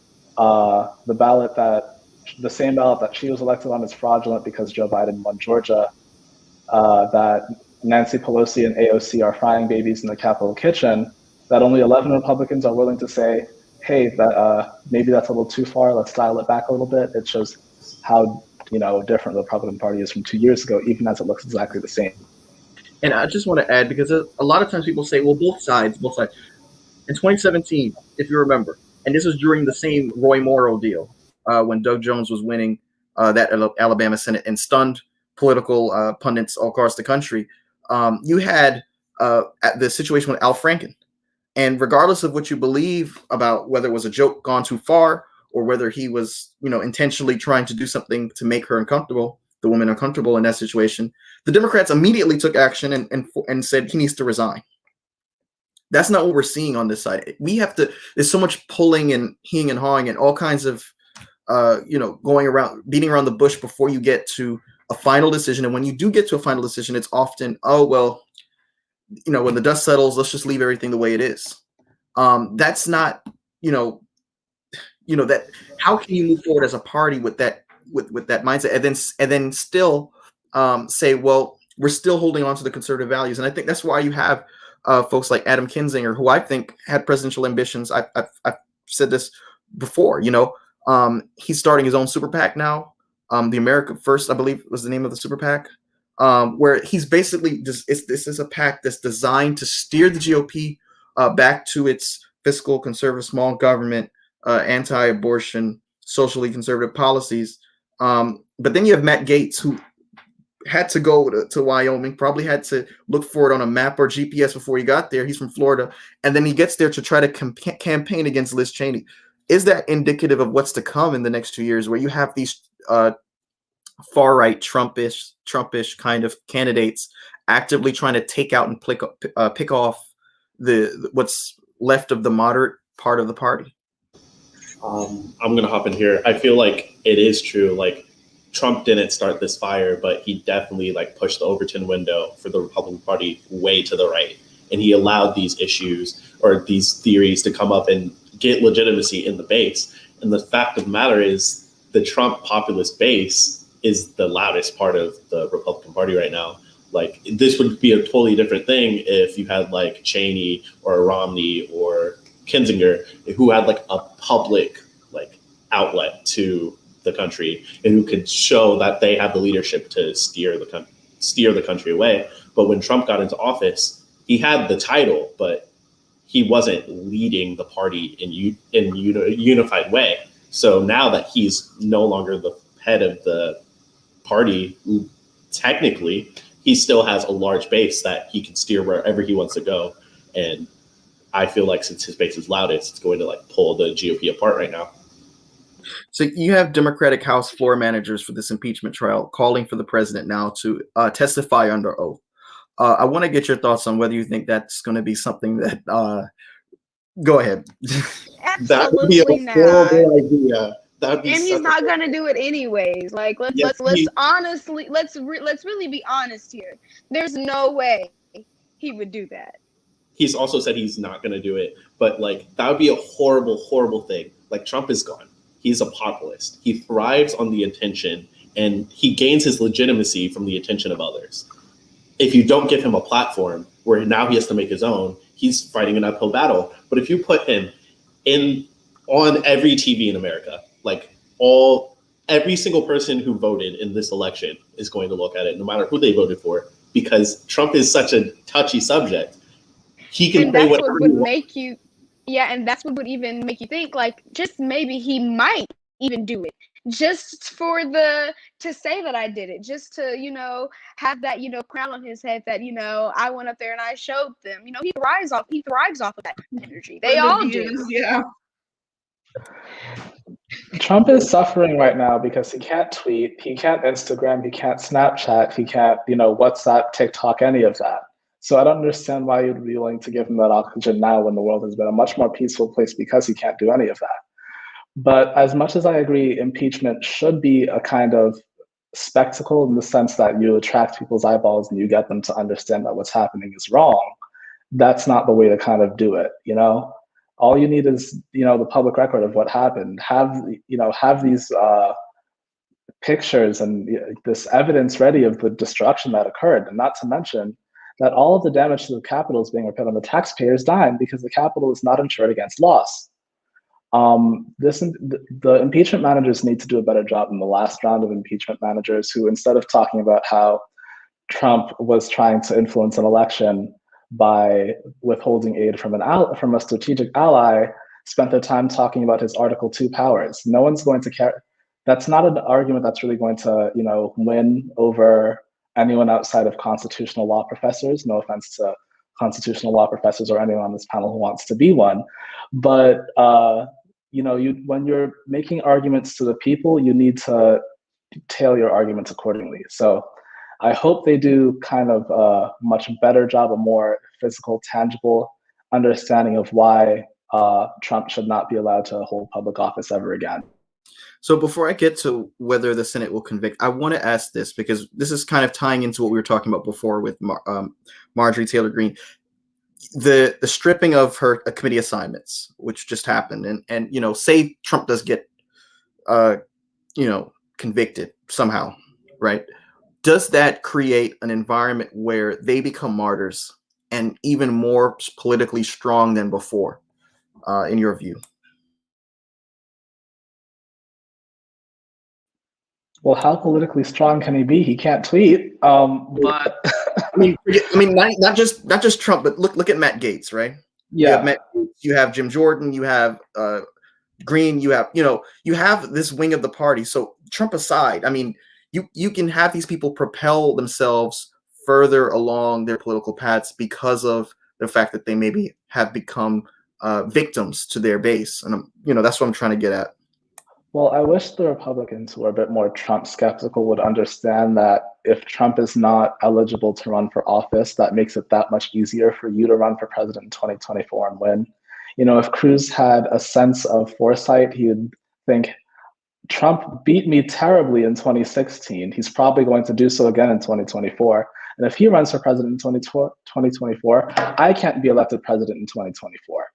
the same ballot that she was elected on is fraudulent because Joe Biden won Georgia, that Nancy Pelosi and AOC are frying babies in the Capitol kitchen, that only 11 Republicans are willing to say, hey, that maybe that's a little too far, let's dial it back a little bit. It shows how different the Republican Party is from 2 years ago, even as it looks exactly the same. And I just want to add, because a lot of times people say, well, both sides. In 2017, if you remember, and this was during the same Roy Moore deal, when Doug Jones was winning that Alabama Senate and stunned political pundits all across the country, you had the situation with Al Franken. And regardless of what you believe about whether it was a joke gone too far or whether he was, intentionally trying to do something to make her uncomfortable, the woman uncomfortable in that situation, the Democrats immediately took action and said he needs to resign. That's not what we're seeing on this side. There's so much pulling and heeing and hawing and all kinds of, going around, beating around the bush before you get to a final decision. And when you do get to a final decision, it's often, oh, well, when the dust settles, let's just leave everything the way it is. That's not, that. How can you move forward as a party with that with that mindset, and then still say, well, we're still holding on to the conservative values. And I think that's why you have folks like Adam Kinzinger, who I think had presidential ambitions. I've said this before. He's starting his own super PAC now. The America First, I believe, was the name of the super PAC. Where he's basically this is a PAC that's designed to steer the GOP back to its fiscal conservative, small government, anti-abortion, socially conservative policies. But then you have Matt Gaetz, who had to go to Wyoming, probably had to look for it on a map or GPS before he got there. He's from Florida. And then he gets there to try to campaign against Liz Cheney. Is that indicative of what's to come in the next 2 years, where you have these far-right Trumpish kind of candidates actively trying to take out and pick off the what's left of the moderate part of the party? I'm going to hop in here. I feel like it is true. Like, Trump didn't start this fire, but he definitely pushed the Overton window for the Republican Party way to the right. And he allowed these issues or these theories to come up and get legitimacy in the base. And the fact of the matter is the Trump populist base is the loudest part of the Republican Party right now. This would be a totally different thing if you had Cheney or Romney or Kinzinger, who had a public outlet to the country and who could show that they have the leadership to steer the country away. But when Trump got into office, he had the title, but he wasn't leading the party in a unified way. So now that he's no longer the head of the party, technically, he still has a large base that he can steer wherever he wants to go. And I feel like since his base is loudest, it's going to pull the GOP apart right now. So you have Democratic House floor managers for this impeachment trial calling for the president now to testify under oath. I want to get your thoughts on whether you think that's going to be something that. Go ahead. That would be a horrible idea. And he's not going to do it anyways. Let's honestly let's really be honest here. There's no way he would do that. He's also said he's not going to do it, but that would be a horrible, horrible thing. Trump is gone. He's a populist. He thrives on the attention, and he gains his legitimacy from the attention of others. If you don't give him a platform where now he has to make his own, he's fighting an uphill battle. But if you put him on every TV in America, every single person who voted in this election is going to look at it, no matter who they voted for, because Trump is such a touchy subject. He can say whatever he wants. And that's what would even make you think just maybe he might even do it just to say that I did it, just to have that crown on his head that I went up there and I showed them. He thrives off of that energy. They all do. Yeah. Trump is suffering right now because he can't tweet, he can't Instagram, he can't Snapchat, he can't WhatsApp, TikTok, any of that. So I don't understand why you'd be willing to give him that oxygen now when the world has been a much more peaceful place because he can't do any of that. But as much as I agree, impeachment should be a kind of spectacle in the sense that you attract people's eyeballs and you get them to understand that what's happening is wrong, that's not the way to kind of do it, All you need is, the public record of what happened. Have these pictures and this evidence ready of the destruction that occurred, and not to mention that all of the damage to the Capitol is being repaired on the taxpayers' dime because the Capitol is not insured against loss. The impeachment managers need to do a better job than the last round of impeachment managers, who, instead of talking about how Trump was trying to influence an election by withholding aid from a strategic ally, spent their time talking about his Article 2 powers. No one's going to care. That's not an argument that's really going to, win over anyone outside of constitutional law professors. No offense to constitutional law professors or anyone on this panel who wants to be one. But, when you're making arguments to the people, you need to tailor your arguments accordingly. So I hope they do kind of a much better job, a more physical, tangible understanding of why Trump should not be allowed to hold public office ever again. So before I get to whether the Senate will convict, I want to ask this because this is kind of tying into what we were talking about before with Marjorie Taylor Greene. The stripping of her committee assignments, which just happened, and say Trump does get convicted somehow, right? Does that create an environment where they become martyrs and even more politically strong than before, in your view? Well, how politically strong can he be? He can't tweet. But I mean, not just Trump, but look at Matt Gaetz, right? You have yeah, Matt Gaetz, you have Jim Jordan, you have Green, you have this wing of the party. So Trump aside, I mean, you can have these people propel themselves further along their political paths because of the fact that they maybe have become victims to their base, and that's what I'm trying to get at. well, I wish the Republicans who are a bit more Trump skeptical would understand that if Trump is not eligible to run for office, that makes it that much easier for you to run for president in 2024 and win. If Cruz had a sense of foresight, he would think, Trump beat me terribly in 2016. He's probably going to do so again in 2024. And if he runs for president in 2024, I can't be elected president in 2024.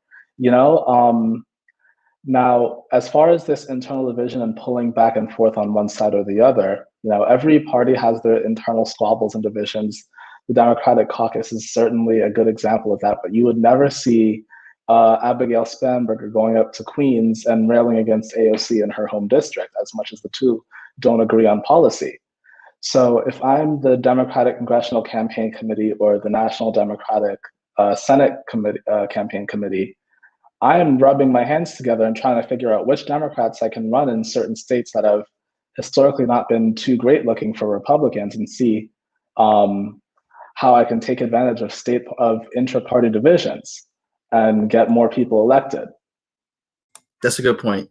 Now, as far as this internal division and pulling back and forth on one side or the other, every party has their internal squabbles and divisions. The Democratic caucus is certainly a good example of that, but you would never see Abigail Spanberger going up to Queens and railing against AOC in her home district, as much as the two don't agree on policy. So if I'm the Democratic Congressional Campaign Committee or the National Democratic Senate Campaign Committee, I am rubbing my hands together and trying to figure out which Democrats I can run in certain states that have historically not been too great looking for Republicans, and see how I can take advantage of intra-party divisions and get more people elected. That's a good point.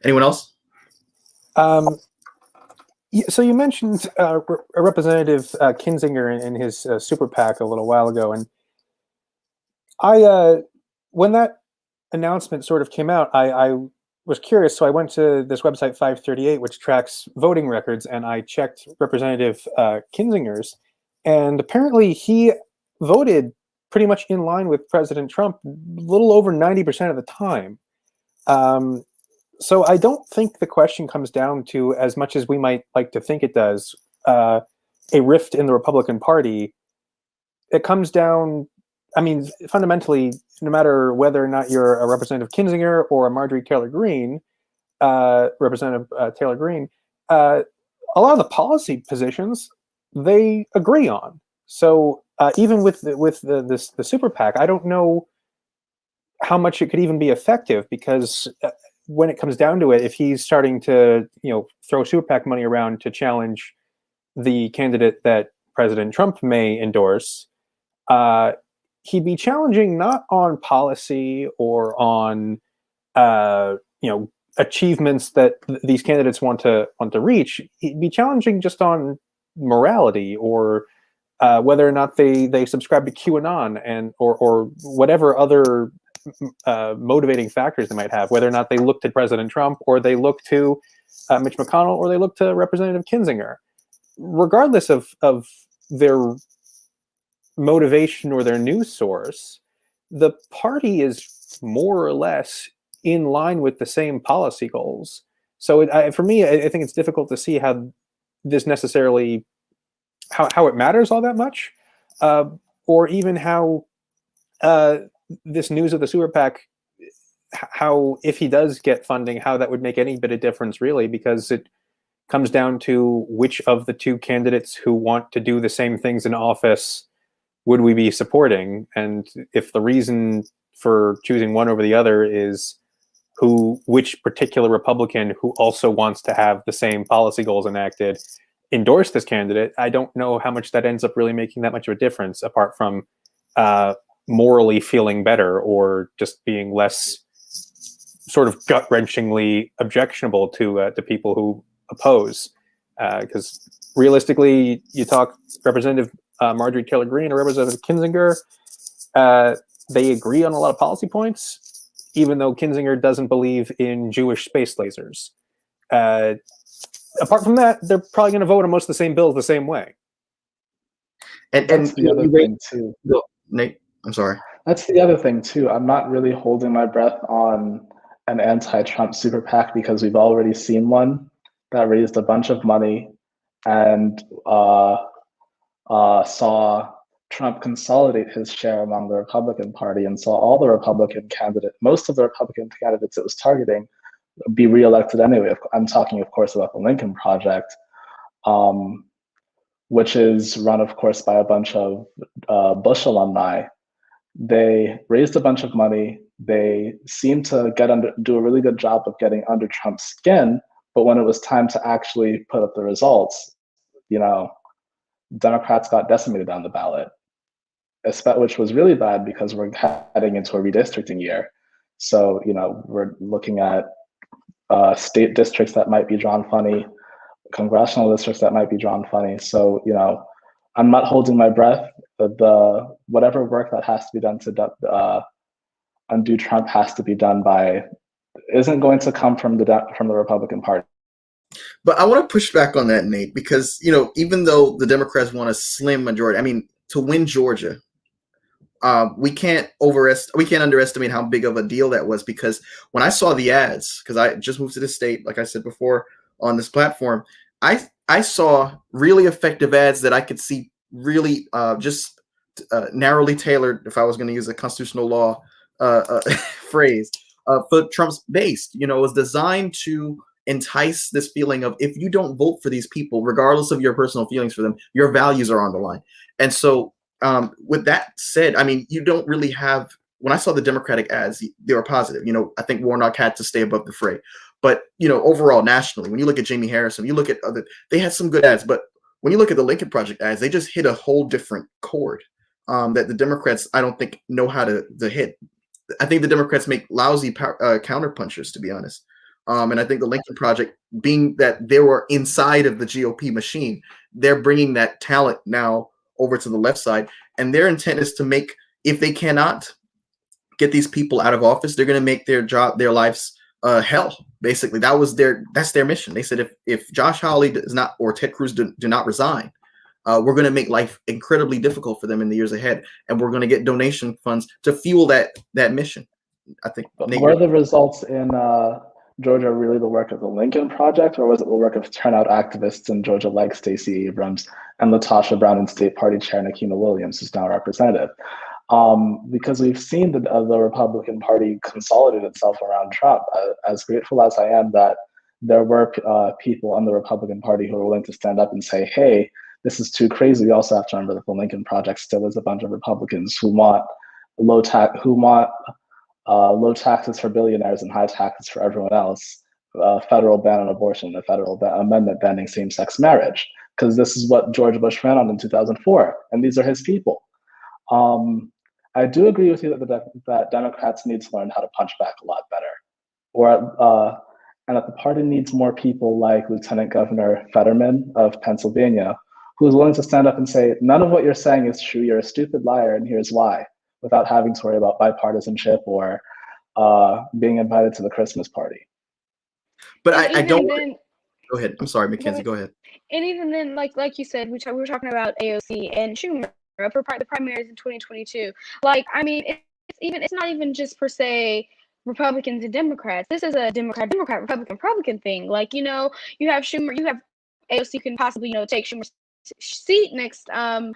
Anyone else? So you mentioned Representative Kinzinger in his super PAC a little while ago, and when that announcement sort of came out, I was curious, so I went to this website 538, which tracks voting records, and I checked Representative Kinzinger's, and apparently he voted pretty much in line with President Trump, a little over 90% of the time. So I don't think the question comes down to, as much as we might like to think it does, a rift in the Republican Party. It comes down, I mean, fundamentally, no matter whether or not you're a Representative Kinzinger or a Marjorie Taylor Greene, Representative Taylor Greene, a lot of the policy positions they agree on. So even with the super PAC, I don't know how much it could even be effective, because when it comes down to it, if he's starting to throw super PAC money around to challenge the candidate that President Trump may endorse, he'd be challenging not on policy or on achievements that these candidates want to reach. He'd be challenging just on morality, or whether or not they subscribe to QAnon, and or whatever other motivating factors they might have, whether or not they look to President Trump, or they look to Mitch McConnell, or they look to Representative Kinzinger. Regardless of their motivation or their news source, the party is more or less in line with the same policy goals. So for me, I think it's difficult to see how this necessarily, how it matters all that much, or even how this news of the super PAC, how, if he does get funding, how that would make any bit of difference, really, because it comes down to which of the two candidates who want to do the same things in office would we be supporting. And if the reason for choosing one over the other is which particular Republican who also wants to have the same policy goals enacted endorse this candidate, I don't know how much that ends up really making that much of a difference, apart from morally feeling better, or just being less sort of gut-wrenchingly objectionable to people who oppose. Because realistically, you talk Representative Marjorie Taylor Greene or Representative Kinzinger, they agree on a lot of policy points, even though Kinzinger doesn't believe in Jewish space lasers. Apart from that, they're probably going to vote on most of the same bills the same way. And That's the other thing too. Nate, I'm sorry. That's the other thing too. I'm not really holding my breath on an anti-Trump super PAC, because we've already seen one. that raised a bunch of money and saw Trump consolidate his share among the Republican Party and saw all the Republican candidates, most of the Republican candidates it was targeting, be reelected anyway. I'm talking, of course, about the Lincoln Project, which is run, of course, by a bunch of Bush alumni. They raised a bunch of money. They seemed to do a really good job of getting under Trump's skin. But when it was time to actually put up the results, Democrats got decimated on the ballot, which was really bad because we're heading into a redistricting year. So, we're looking at state districts that might be drawn funny, congressional districts that might be drawn funny. So, I'm not holding my breath. The whatever work that has to be done to undo Trump has to be done isn't going to come from the Republican Party. But I want to push back on that, Nate, because even though the Democrats want a slim majority, I mean, to win Georgia, we can't underestimate how big of a deal that was. Because when I saw the ads, because I just moved to the state, like I said before on this platform, I saw really effective ads that I could see really just narrowly tailored, if I was going to use a constitutional law phrase, for Trump's base. It was designed to entice this feeling of, if you don't vote for these people, regardless of your personal feelings for them, your values are on the line. And so with that said, I mean, you don't really have, when I saw the Democratic ads, they were positive. I think Warnock had to stay above the fray. But, overall, nationally, when you look at Jamie Harrison, you look at they had some good ads. But when you look at the Lincoln Project ads, they just hit a whole different chord that the Democrats, I don't think, know how to hit. I think the Democrats make lousy counterpunchers, to be honest. And I think the Lincoln Project, being that they were inside of the GOP machine, they're bringing that talent now over to the left side. And their intent is to make, if they cannot get these people out of office, they're going to make their lives hell. Basically, that's their mission. They said if Josh Hawley does not, or Ted Cruz do not resign, we're going to make life incredibly difficult for them in the years ahead, and we're going to get donation funds to fuel that mission. I think. Were the results in Georgia really the work of the Lincoln Project, or was it the work of turnout activists in Georgia like Stacey Abrams and LaTosha Brown and State Party Chair Nikema Williams, who's now a representative? Because we've seen the Republican Party consolidate itself around Trump. As grateful as I am that there were people on the Republican Party who were willing to stand up and say, hey, this is too crazy. We also have to remember that the Lincoln Project still is a bunch of Republicans who want low taxes for billionaires and high taxes for everyone else, a federal ban on abortion, a federal amendment banning same-sex marriage, because this is what George Bush ran on in 2004, and these are his people. I do agree with you that Democrats need to learn how to punch back a lot better, and that the party needs more people like Lieutenant Governor Fetterman of Pennsylvania, who is willing to stand up and say, none of what you're saying is true, you're a stupid liar, and here's why, without having to worry about bipartisanship or being invited to the Christmas party. But I don't. Go ahead. I'm sorry, Mackenzie. Go ahead. And even then, like you said, we were talking about AOC and Schumer for the primaries in 2022. Like, I mean, it's not even just per se Republicans and Democrats. This is a Democrat, Republican thing. Like, you have Schumer, you have AOC can possibly, take Schumer's seat next, come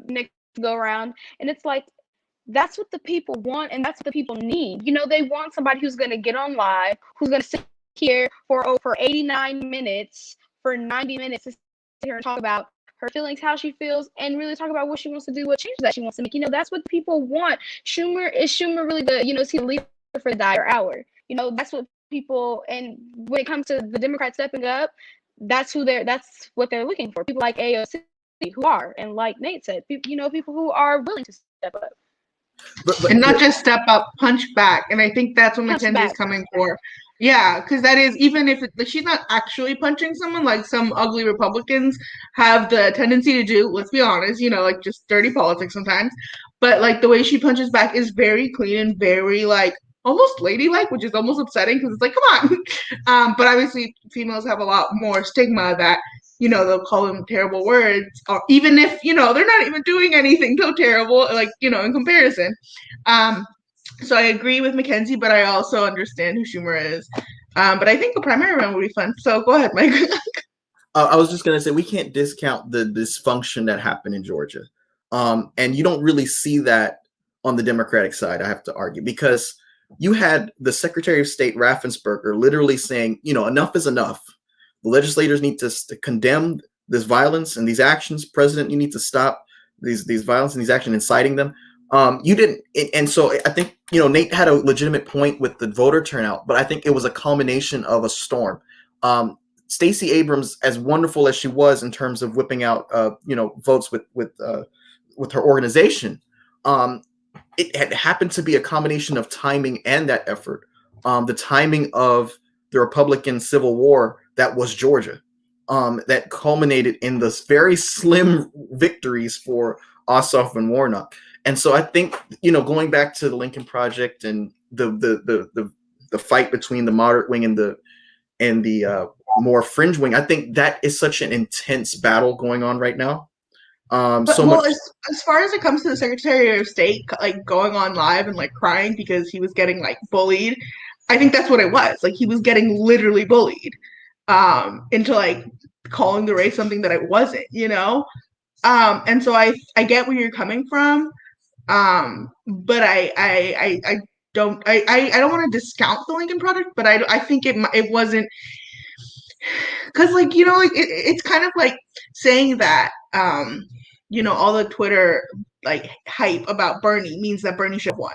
next go around, and it's like, that's what the people want, and that's what the people need. They want somebody who's going to get on live, who's going to sit here for over 89 minutes, for 90 minutes, to sit here and talk about her feelings, how she feels, and really talk about what she wants to do, what changes that she wants to make. That's what people want. Is Schumer really is he the leader for the dire hour? That's what people, and when it comes to the Democrats stepping up, that's what they're looking for. People like AOC who are, and like Nate said, people who are willing to step up. But not just step up, punch back. And I think that's what Mackenzie is coming for. Yeah, because that is, even if she's not actually punching someone, like some ugly Republicans have the tendency to do, let's be honest, like just dirty politics sometimes. But like the way she punches back is very clean and very like almost ladylike, which is almost upsetting because it's like, come on. But obviously females have a lot more stigma that, they'll call them terrible words, or even if, they're not even doing anything so terrible, like, in comparison. So I agree with Mackenzie, but I also understand who Schumer is. But I think the primary one would be fun. So go ahead, Mike. I was just gonna say we can't discount the dysfunction that happened in Georgia, and you don't really see that on the Democratic side. I have to argue because you had the Secretary of State Raffensperger literally saying, enough is enough. The legislators need to condemn this violence and these actions. President, you need to stop these violence and these actions, inciting them. You didn't, and so I think Nate had a legitimate point with the voter turnout, but I think it was a culmination of a storm. Stacey Abrams, as wonderful as she was in terms of whipping out, votes with her organization, it had happened to be a combination of timing and that effort. The timing of the Republican Civil War that was Georgia, that culminated in this very slim victories for Ossoff and Warnock. And so I think, going back to the Lincoln Project and the fight between the moderate wing and the more fringe wing, I think that is such an intense battle going on right now. As far as it comes to the Secretary of State like going on live and like crying because he was getting like bullied, I think that's what it was. Like he was getting literally bullied into like calling the race something that it wasn't, and so I get where you're coming from, but I don't want to discount the Lincoln Project, but I think it wasn't, because like it's kind of like saying that all the Twitter like hype about Bernie means that Bernie should have won.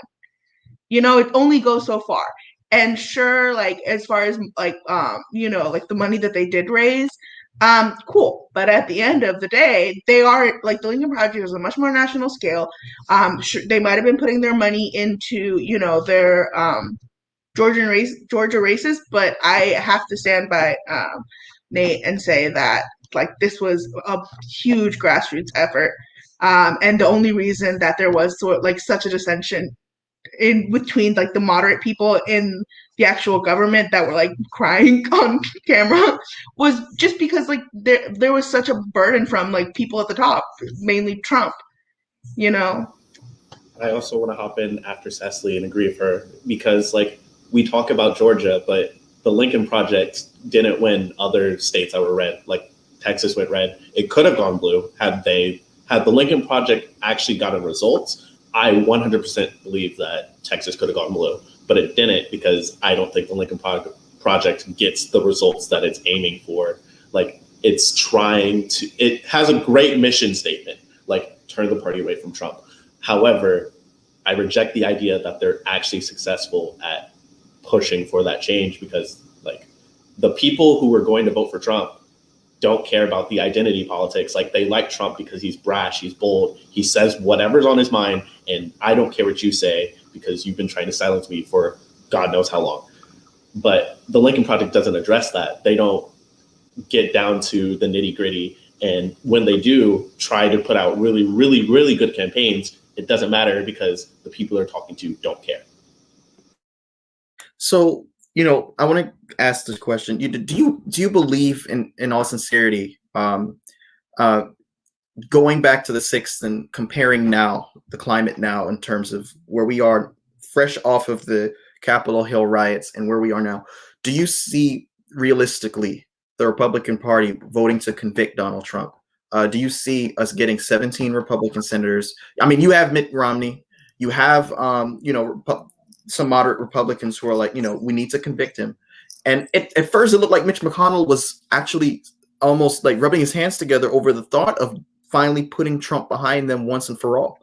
It only goes so far. And sure, like as far as like like the money that they did raise, cool. But at the end of the day, they are like the Lincoln Project is a much more national scale. Sure, they might have been putting their money into their Georgia races, but I have to stand by Nate and say that like this was a huge grassroots effort, and the only reason that there was such a dissension in between like the moderate people in the actual government that were like crying on camera was just because like there was such a burden from like people at the top, mainly Trump. I also want to hop in after Cecily and agree with her because like we talk about Georgia, but the Lincoln Project didn't win other states that were red. Like Texas went red. It could have gone blue had the Lincoln Project actually gotten results. I 100% believe that Texas could have gone blue, but it didn't because I don't think the Lincoln Project gets the results that it's aiming for. Like it has a great mission statement, like turn the party away from Trump. However, I reject the idea that they're actually successful at pushing for that change because like the people who were going to vote for Trump don't care about the identity politics. Like they like Trump because he's brash, he's bold, he says whatever's on his mind, and I don't care what you say because you've been trying to silence me for God knows how long. But the Lincoln Project doesn't address that. They don't get down to the nitty gritty. And when they do try to put out really, really, really good campaigns, it doesn't matter because the people they're talking to don't care. So, I want to ask this question. Do you believe in all sincerity, going back to the 6th and comparing now the climate now in terms of where we are fresh off of the Capitol Hill riots and where we are now, do you see realistically the Republican Party voting to convict Donald Trump? Do you see us getting 17 Republican senators? I mean, you have Mitt Romney, you have some moderate Republicans who are like, we need to convict him. And at first it looked like Mitch McConnell was actually almost like rubbing his hands together over the thought of finally putting Trump behind them once and for all.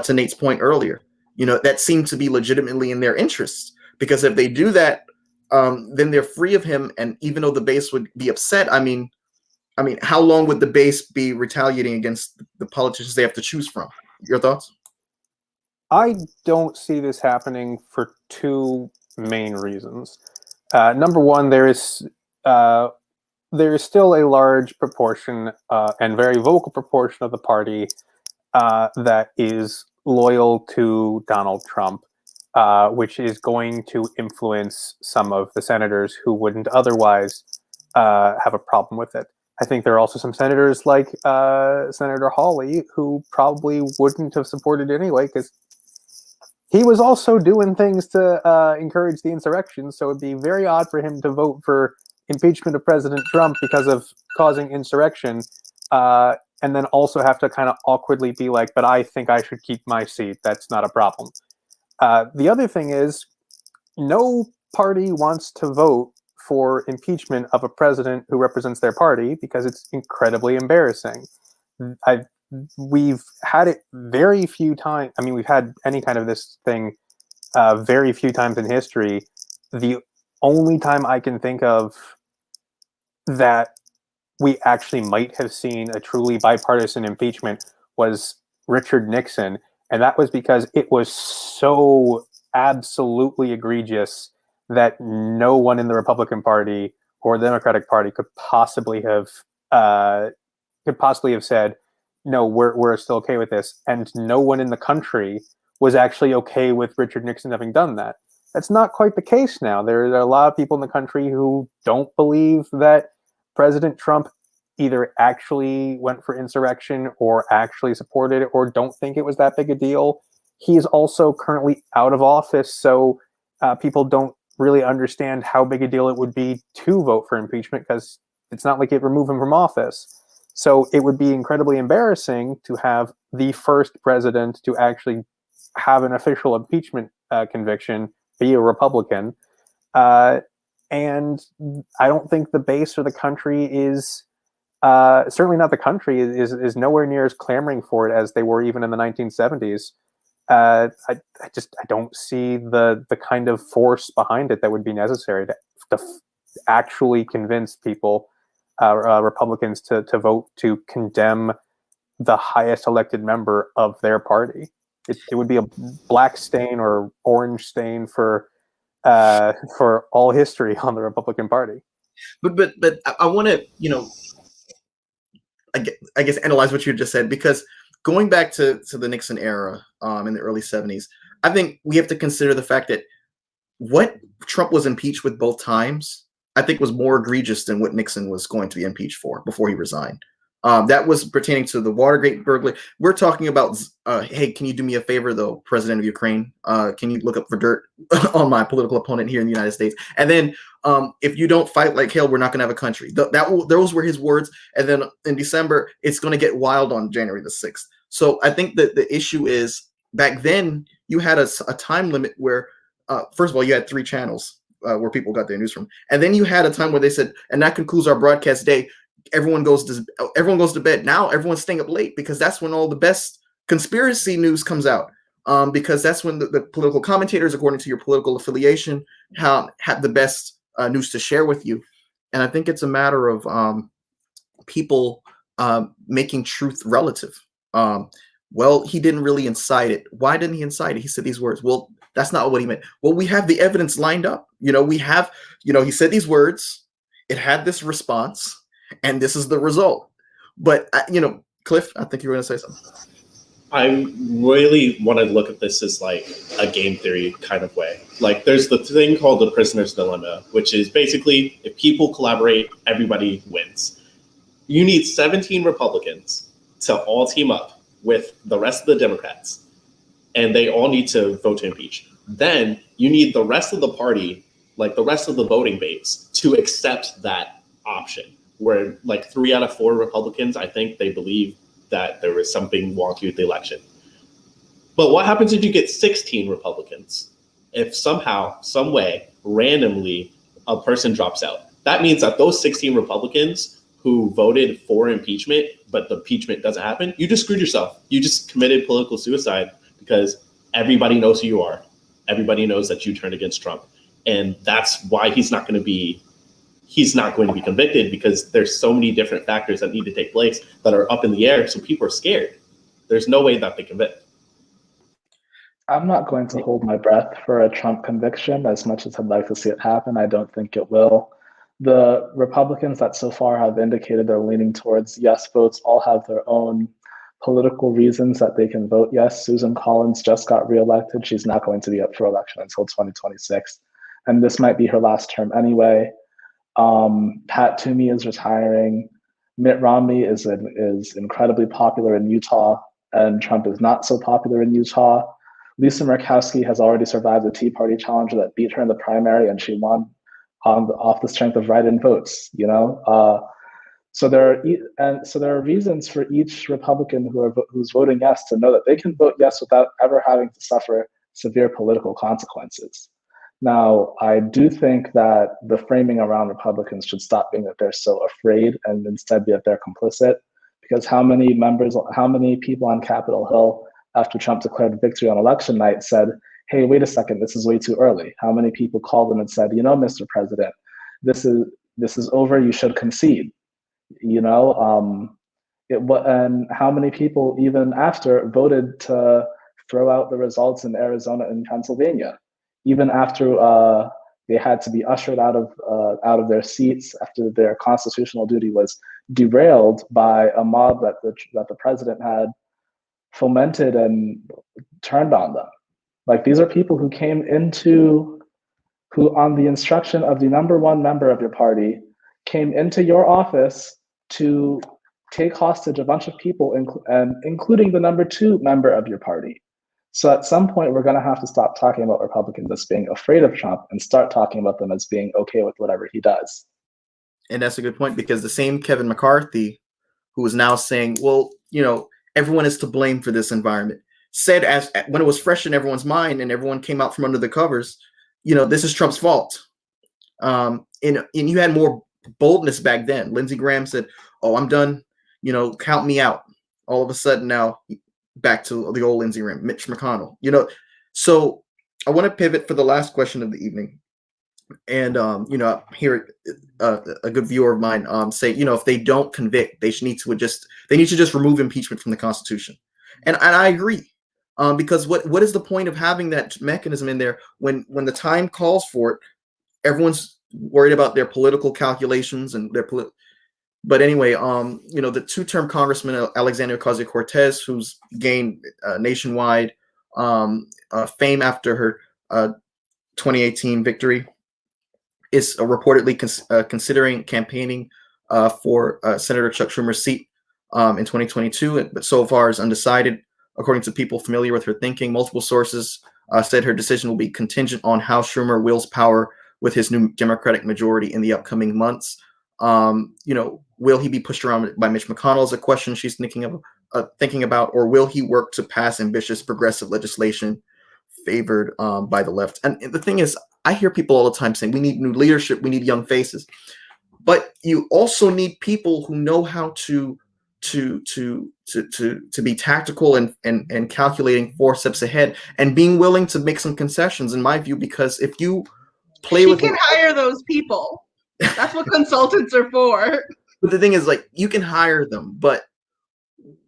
To Nate's point earlier, that seemed to be legitimately in their interests, because if they do that, then they're free of him. And even though the base would be upset, I mean, how long would the base be retaliating against the politicians they have to choose from? Your thoughts? I don't see this happening for two main reasons. Number one, there is still a large proportion and very vocal proportion of the party that is loyal to Donald Trump, which is going to influence some of the senators who wouldn't otherwise have a problem with it. I think there are also some senators like Senator Hawley who probably wouldn't have supported it anyway because he was also doing things to encourage the insurrection, so it'd be very odd for him to vote for impeachment of President Trump because of causing insurrection, and then also have to kind of awkwardly be like, but I think I should keep my seat. That's not a problem. The other thing is, no party wants to vote for impeachment of a president who represents their party because it's incredibly embarrassing. We've had it very few times. I mean, we've had any kind of this thing very few times in history. The only time I can think of that we actually might have seen a truly bipartisan impeachment was Richard Nixon, and that was because it was so absolutely egregious that no one in the Republican Party or the Democratic Party could possibly have said, no, we're still okay with this, and no one in the country was actually okay with Richard Nixon having done that. That's not quite the case now. There are a lot of people in the country who don't believe that President Trump either actually went for insurrection or actually supported it or don't think it was that big a deal. He is also currently out of office, so people don't really understand how big a deal it would be to vote for impeachment because it's not like it removed him from office. So it would be incredibly embarrassing to have the first president to actually have an official impeachment conviction be a Republican. And I don't think the base or the country is, certainly not the country, is nowhere near as clamoring for it as they were even in the 1970s. I don't see the kind of force behind it that would be necessary to actually convince people, Republicans, to vote to condemn the highest elected member of their party. It would be a black stain or orange stain for all history on the Republican Party. But I want to, I guess analyze what you just said, because going back to the Nixon era in the early 70s, I think we have to consider the fact that what Trump was impeached with both times, I think, was more egregious than what Nixon was going to be impeached for before he resigned. That was pertaining to the Watergate burglary. We're talking about, hey, can you do me a favor, though, President of Ukraine? Can you look up for dirt on my political opponent here in the United States? And then if you don't fight like hell, we're not going to have a country. Those were his words. And then in December, it's going to get wild on January the 6th. So I think that the issue is, back then, you had a time limit where, first of all, you had 3 channels where people got their news from. And then you had a time where they said, and that concludes our broadcast day. Everyone goes to bed. Now everyone's staying up late because that's when all the best conspiracy news comes out. Because that's when the political commentators, according to your political affiliation, have the best news to share with you. And I think it's a matter of people making truth relative. Well, he didn't really incite it. Why didn't he incite it? He said these words. Well, that's not what he meant. Well, we have the evidence lined up. We have, he said these words. It had this response. And this is the result. But, Cliff, I think you were going to say something. I really want to look at this as like a game theory kind of way. Like, there's the thing called the prisoner's dilemma, which is basically if people collaborate, everybody wins. You need 17 Republicans to all team up with the rest of the Democrats, and they all need to vote to impeach. Then you need the rest of the party, like the rest of the voting base, to accept that option. Where like 3 out of 4 Republicans, I think they believe that there was something wonky with the election. But what happens if you get 16 Republicans? If somehow, some way, randomly, a person drops out, that means that those 16 Republicans who voted for impeachment, but the impeachment doesn't happen, you just screwed yourself. You just committed political suicide because everybody knows who you are. Everybody knows that you turned against Trump. And that's why he's not going to be convicted, because there's so many different factors that need to take place that are up in the air. So people are scared. There's no way that they convict. I'm not going to hold my breath for a Trump conviction as much as I'd like to see it happen. I don't think it will. The Republicans that so far have indicated they're leaning towards yes votes all have their own political reasons that they can vote yes. Susan Collins just got reelected. She's not going to be up for election until 2026. And this might be her last term anyway. Pat Toomey is retiring. Mitt Romney is incredibly popular in Utah, and Trump is not so popular in Utah. Lisa Murkowski has already survived a Tea Party challenger that beat her in the primary, and she won off the strength of write-in votes. So there are reasons for each Republican who's voting yes to know that they can vote yes without ever having to suffer severe political consequences. Now, I do think that the framing around Republicans should stop being that they're so afraid and instead be that they're complicit. Because how many people on Capitol Hill after Trump declared victory on election night said, hey, wait a second, this is way too early? How many people called them and said, Mr. President, this is over, you should concede? And how many people even after voted to throw out the results in Arizona and Pennsylvania, even after they had to be ushered out of their seats after their constitutional duty was derailed by a mob that the president had fomented and turned on them. Like, these are people who on the instruction of the number one member of your party, came into your office to take hostage a bunch of people, including the number two member of your party. So at some point, we're going to have to stop talking about Republicans as being afraid of Trump and start talking about them as being okay with whatever he does. And that's a good point, because the same Kevin McCarthy, who is now saying, well, everyone is to blame for this environment, said when it was fresh in everyone's mind and everyone came out from under the covers, this is Trump's fault. And you had more boldness back then. Lindsey Graham said, oh, I'm done, count me out. All of a sudden now back to the old Lindsey Graham, Mitch McConnell, So I want to pivot for the last question of the evening. And, hear a good viewer of mine say, if they don't convict, they need to just remove impeachment from the Constitution. And I agree. Because what is the point of having that mechanism in there when the time calls for it? Everyone's worried about their political calculations and but anyway, the two-term Congressman Alexandria Ocasio-Cortez, who's gained nationwide fame after her 2018 victory, is reportedly considering campaigning for Senator Chuck Schumer's seat in 2022, but so far is undecided. According to people familiar with her thinking, multiple sources said her decision will be contingent on how Schumer wields power with his new Democratic majority in the upcoming months. Will he be pushed around by Mitch McConnell is a question she's thinking about, or will he work to pass ambitious progressive legislation favored by the left? And the thing is, I hear people all the time saying we need new leadership, we need young faces, but you also need people who know how to be tactical and calculating 4 steps ahead and being willing to make some concessions, in my view, because if you she can hire those people. That's what consultants are for. But the thing is, like, you can hire them, but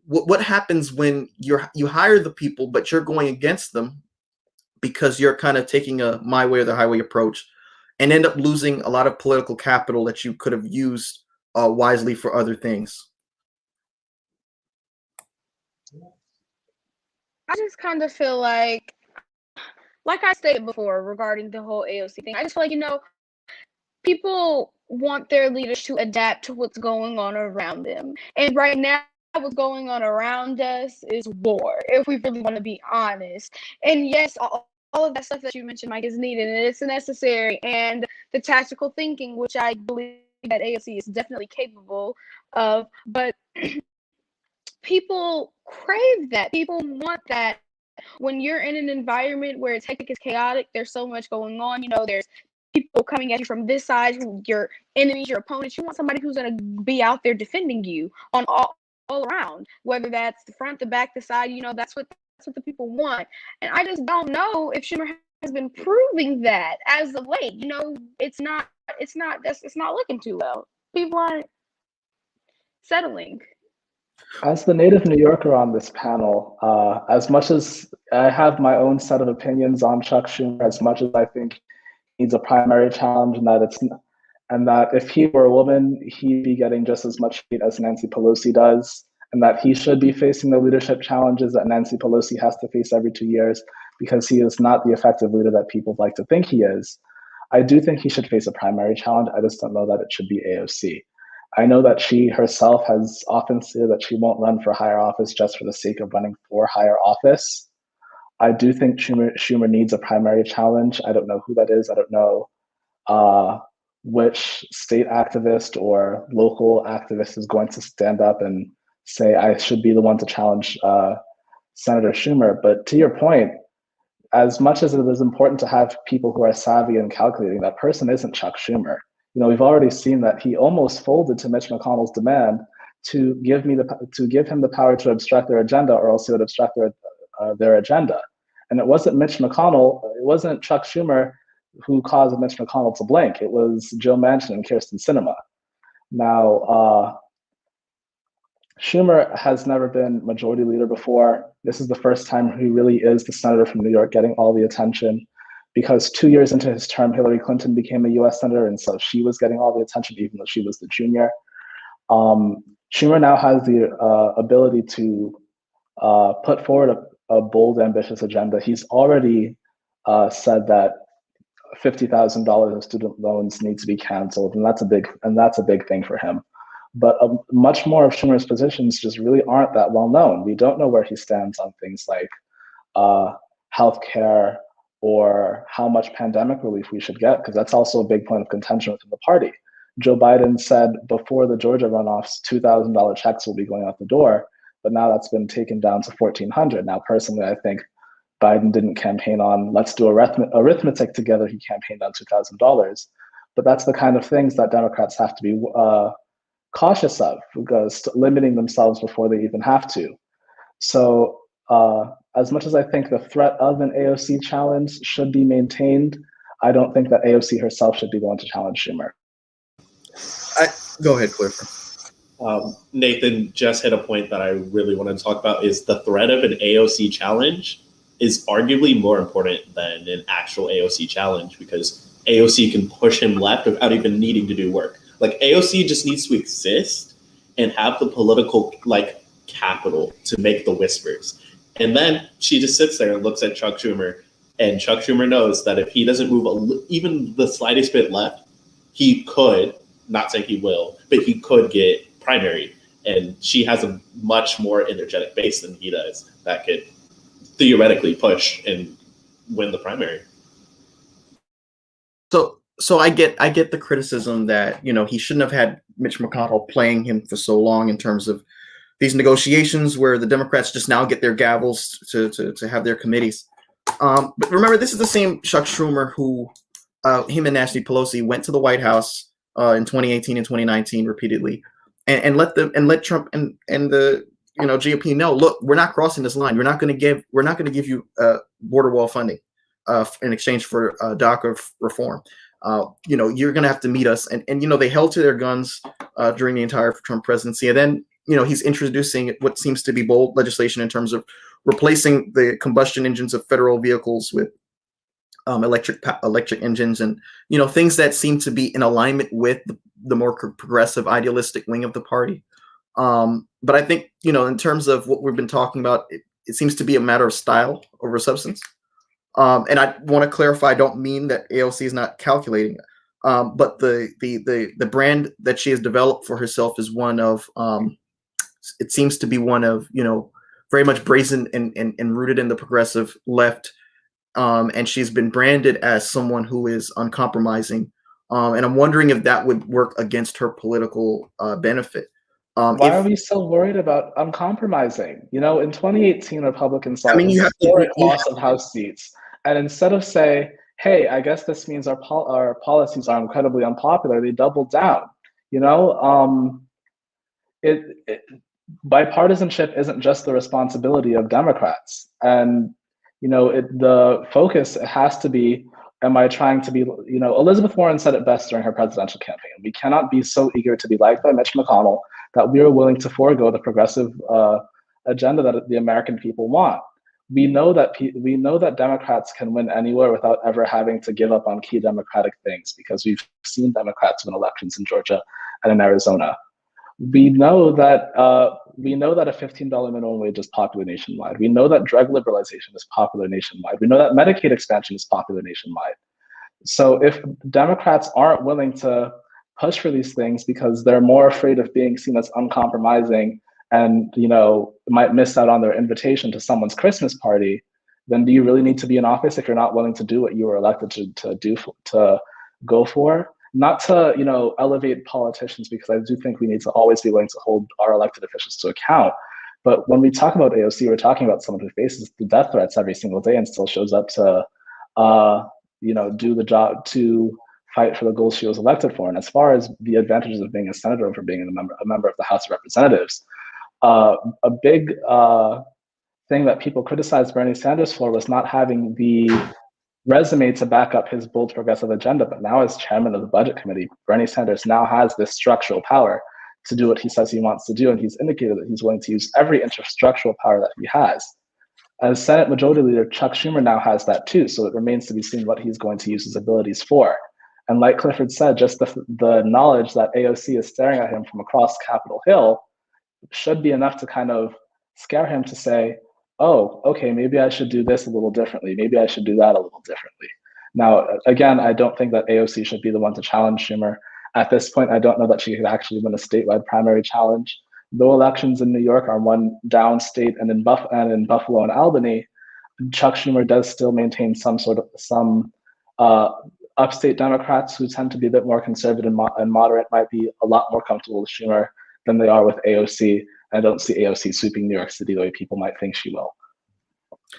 what happens when you hire the people, but you're going against them because you're kind of taking a my way or the highway approach, and end up losing a lot of political capital that you could have used wisely for other things? I just kind of feel like I stated before regarding the whole AOC thing, I just feel like, people want their leaders to adapt to what's going on around them. And right now, what's going on around us is war, if we really want to be honest. And yes, all of that stuff that you mentioned, Mike, is needed and it's necessary. And the tactical thinking, which I believe that AOC is definitely capable of, but people crave that. People want that. When you're in an environment where it's hectic, it's chaotic, there's so much going on, there's people coming at you from this side, your enemies, your opponents. You want somebody who's going to be out there defending you on all around, whether that's the front, the back, the side. That's what the people want. And I just don't know if Schumer has been proving that as of late. It's not looking too well. People aren't settling. As the native New Yorker on this panel, as much as I have my own set of opinions on Chuck Schumer, as much as I think needs a primary challenge, and that if he were a woman, he'd be getting just as much hate as Nancy Pelosi does, and that he should be facing the leadership challenges that Nancy Pelosi has to face every 2 years because he is not the effective leader that people like to think he is. I do think he should face a primary challenge. I just don't know that it should be AOC. I know that she herself has often said that she won't run for higher office just for the sake of running for higher office. I do think Schumer needs a primary challenge. I don't know who that is. I don't know which state activist or local activist is going to stand up and say, I should be the one to challenge Senator Schumer. But to your point, as much as it is important to have people who are savvy and calculating, that person isn't Chuck Schumer. You know, we've already seen that he almost folded to Mitch McConnell's demand to give him the power to obstruct their agenda, or else he would obstruct their agenda. And it wasn't Mitch McConnell, it wasn't Chuck Schumer who caused Mitch McConnell to blink. It was Joe Manchin and Kirsten Sinema. Now, Schumer has never been majority leader before. This is the first time he really is the senator from New York getting all the attention, because 2 years into his term, Hillary Clinton became a US senator, and so she was getting all the attention, even though she was the junior. Schumer now has the ability to put forward a bold, ambitious agenda. He's already said that $50,000 of student loans need to be canceled, and that's a big thing for him. But much more of Schumer's positions just really aren't that well known. We don't know where he stands on things like healthcare or how much pandemic relief we should get, because that's also a big point of contention within the party. Joe Biden said before the Georgia runoffs, $2,000 checks will be going out the door, but now that's been taken down to $1,400. Now, personally, I think Biden didn't campaign on let's do arithmetic together. He campaigned on $2,000, but that's the kind of things that Democrats have to be cautious of, because limiting themselves before they even have to. So as much as I think the threat of an AOC challenge should be maintained, I don't think that AOC herself should be the one to challenge Schumer. Go ahead, Clifford. Nathan just hit a point that I really wanted to talk about, is the threat of an AOC challenge is arguably more important than an actual AOC challenge, because AOC can push him left without even needing to do work. Like, AOC just needs to exist and have the political capital to make the whispers. And then she just sits there and looks at Chuck Schumer, and Chuck Schumer knows that if he doesn't move even the slightest bit left, he could, not saying he will, but he could get primary. And she has a much more energetic base than he does that could theoretically push and win the primary. So I get the criticism that, you know, he shouldn't have had Mitch McConnell playing him for so long in terms of these negotiations where the Democrats just now get their gavels to have their committees. But remember, this is the same Chuck Schumer who him and Nancy Pelosi went to the White House in 2018 and 2019 repeatedly, and let Trump and the GOP know, look, we're not crossing this line. We're not going to give you border wall funding in exchange for DACA reform. You're going to have to meet us. And they held to their guns during the entire Trump presidency. And then, he's introducing what seems to be bold legislation in terms of replacing the combustion engines of federal vehicles with electric engines, and things that seem to be in alignment with the more progressive idealistic wing of the party. But I think, in terms of what we've been talking about, it seems to be a matter of style over substance. And I want to clarify, I don't mean that AOC is not calculating, but the brand that she has developed for herself is one of, it seems to be one of, very much brazen and rooted in the progressive left. And she's been branded as someone who is uncompromising. And I'm wondering if that would work against her political benefit. Why are we so worried about uncompromising? In 2018, Republicans saw a historic loss of House seats. And instead of say, hey, I guess this means our policies are incredibly unpopular, they doubled down. Bipartisanship isn't just the responsibility of Democrats. And, the focus has to be, am I trying to be, Elizabeth Warren said it best during her presidential campaign. We cannot be so eager to be liked by Mitch McConnell that we are willing to forego the progressive agenda that the American people want. We know that Democrats can win anywhere without ever having to give up on key democratic things, because we've seen Democrats win elections in Georgia and in Arizona. We know that a $15 minimum wage is popular nationwide. We know that drug liberalization is popular nationwide. We know that Medicaid expansion is popular nationwide. So if Democrats aren't willing to push for these things because they're more afraid of being seen as uncompromising and might miss out on their invitation to someone's Christmas party, then do you really need to be in office if you're not willing to do what you were elected to go for? Not to, elevate politicians, because I do think we need to always be willing to hold our elected officials to account. But when we talk about AOC, we're talking about someone who faces the death threats every single day and still shows up to, do the job, to fight for the goals she was elected for. And as far as the advantages of being a senator over being a member of the House of Representatives, a big thing that people criticized Bernie Sanders for was not having the resume to back up his bold progressive agenda. But now, as chairman of the budget committee, Bernie Sanders now has this structural power to do what he says he wants to do. And he's indicated that he's willing to use every inch of structural power that he has. As Senate Majority Leader, Chuck Schumer now has that too. So it remains to be seen what he's going to use his abilities for. And like Clifford said, just the knowledge that AOC is staring at him from across Capitol Hill should be enough to kind of scare him to say, oh, okay, maybe I should do this a little differently. Maybe I should do that a little differently. Now, again, I don't think that AOC should be the one to challenge Schumer. At this point, I don't know that she could actually win a statewide primary challenge. Though elections in New York are won downstate and in Buffalo and Albany, Chuck Schumer does still maintain some upstate Democrats who tend to be a bit more conservative and moderate might be a lot more comfortable with Schumer than they are with AOC. I don't see AOC sweeping New York City the way people might think she will.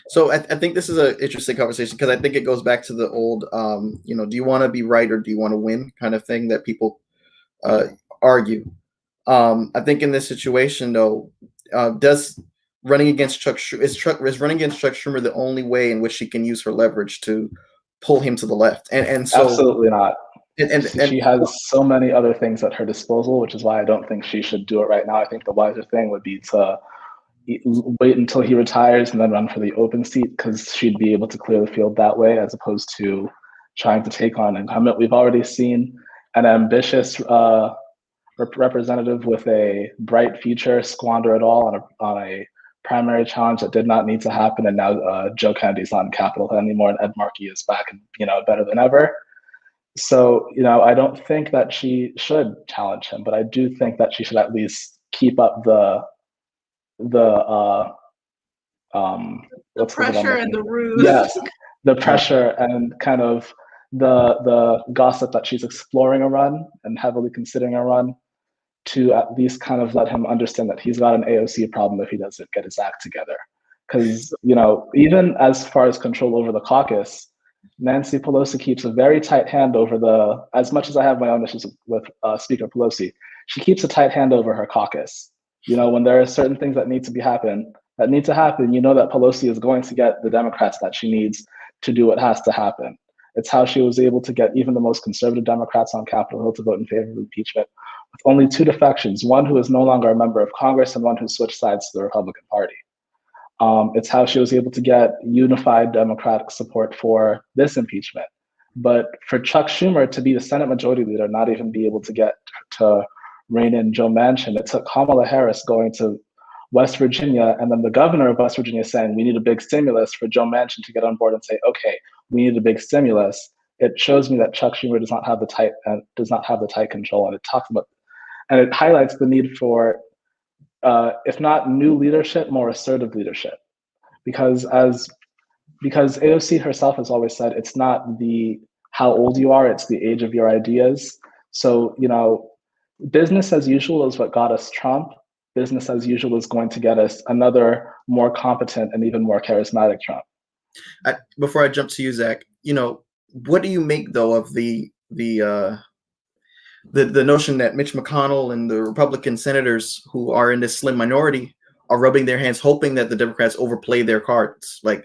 So I think this is an interesting conversation, because I think it goes back to the old, do you want to be right or do you want to win kind of thing that people argue. I think in this situation, though, is running against Chuck Schumer the only way in which she can use her leverage to pull him to the left? And so absolutely not. And she has so many other things at her disposal, which is why I don't think she should do it right now. I think the wiser thing would be to wait until he retires and then run for the open seat, because she'd be able to clear the field that way, as opposed to trying to take on an incumbent. We've already seen an ambitious representative with a bright future squander it all on a primary challenge that did not need to happen, and now Joe Kennedy's not in Capitol Hill anymore, and Ed Markey is back and better than ever. So I don't think that she should challenge him, but I do think that she should at least keep up the pressure and the ruse. Yes, the pressure and kind of the gossip that she's exploring a run and heavily considering a run, to at least kind of let him understand that he's got an AOC problem if he doesn't get his act together. Because even as far as control over the caucus, Nancy Pelosi keeps a very tight hand over as much as I have my own issues with Speaker Pelosi, she keeps a tight hand over her caucus. When there are certain things that need to happen, that Pelosi is going to get the Democrats that she needs to do what has to happen. It's how she was able to get even the most conservative Democrats on Capitol Hill to vote in favor of impeachment, with only two defections, one who is no longer a member of Congress and one who switched sides to the Republican Party. It's how she was able to get unified Democratic support for this impeachment. But for Chuck Schumer to be the Senate Majority Leader, not even be able to get to rein in Joe Manchin, it took Kamala Harris going to West Virginia and then the governor of West Virginia saying, we need a big stimulus, for Joe Manchin to get on board and say, okay, we need a big stimulus. It shows me that Chuck Schumer does not have the tight control, and it highlights the need for, if not new leadership, more assertive leadership. Because AOC herself has always said, it's not how old you are, it's the age of your ideas. So, business as usual is what got us Trump. Business as usual is going to get us another more competent and even more charismatic Trump. Before I jump to you, Zach, what do you make though of the notion that Mitch McConnell and the Republican senators who are in this slim minority are rubbing their hands, hoping that the Democrats overplay their cards? Like,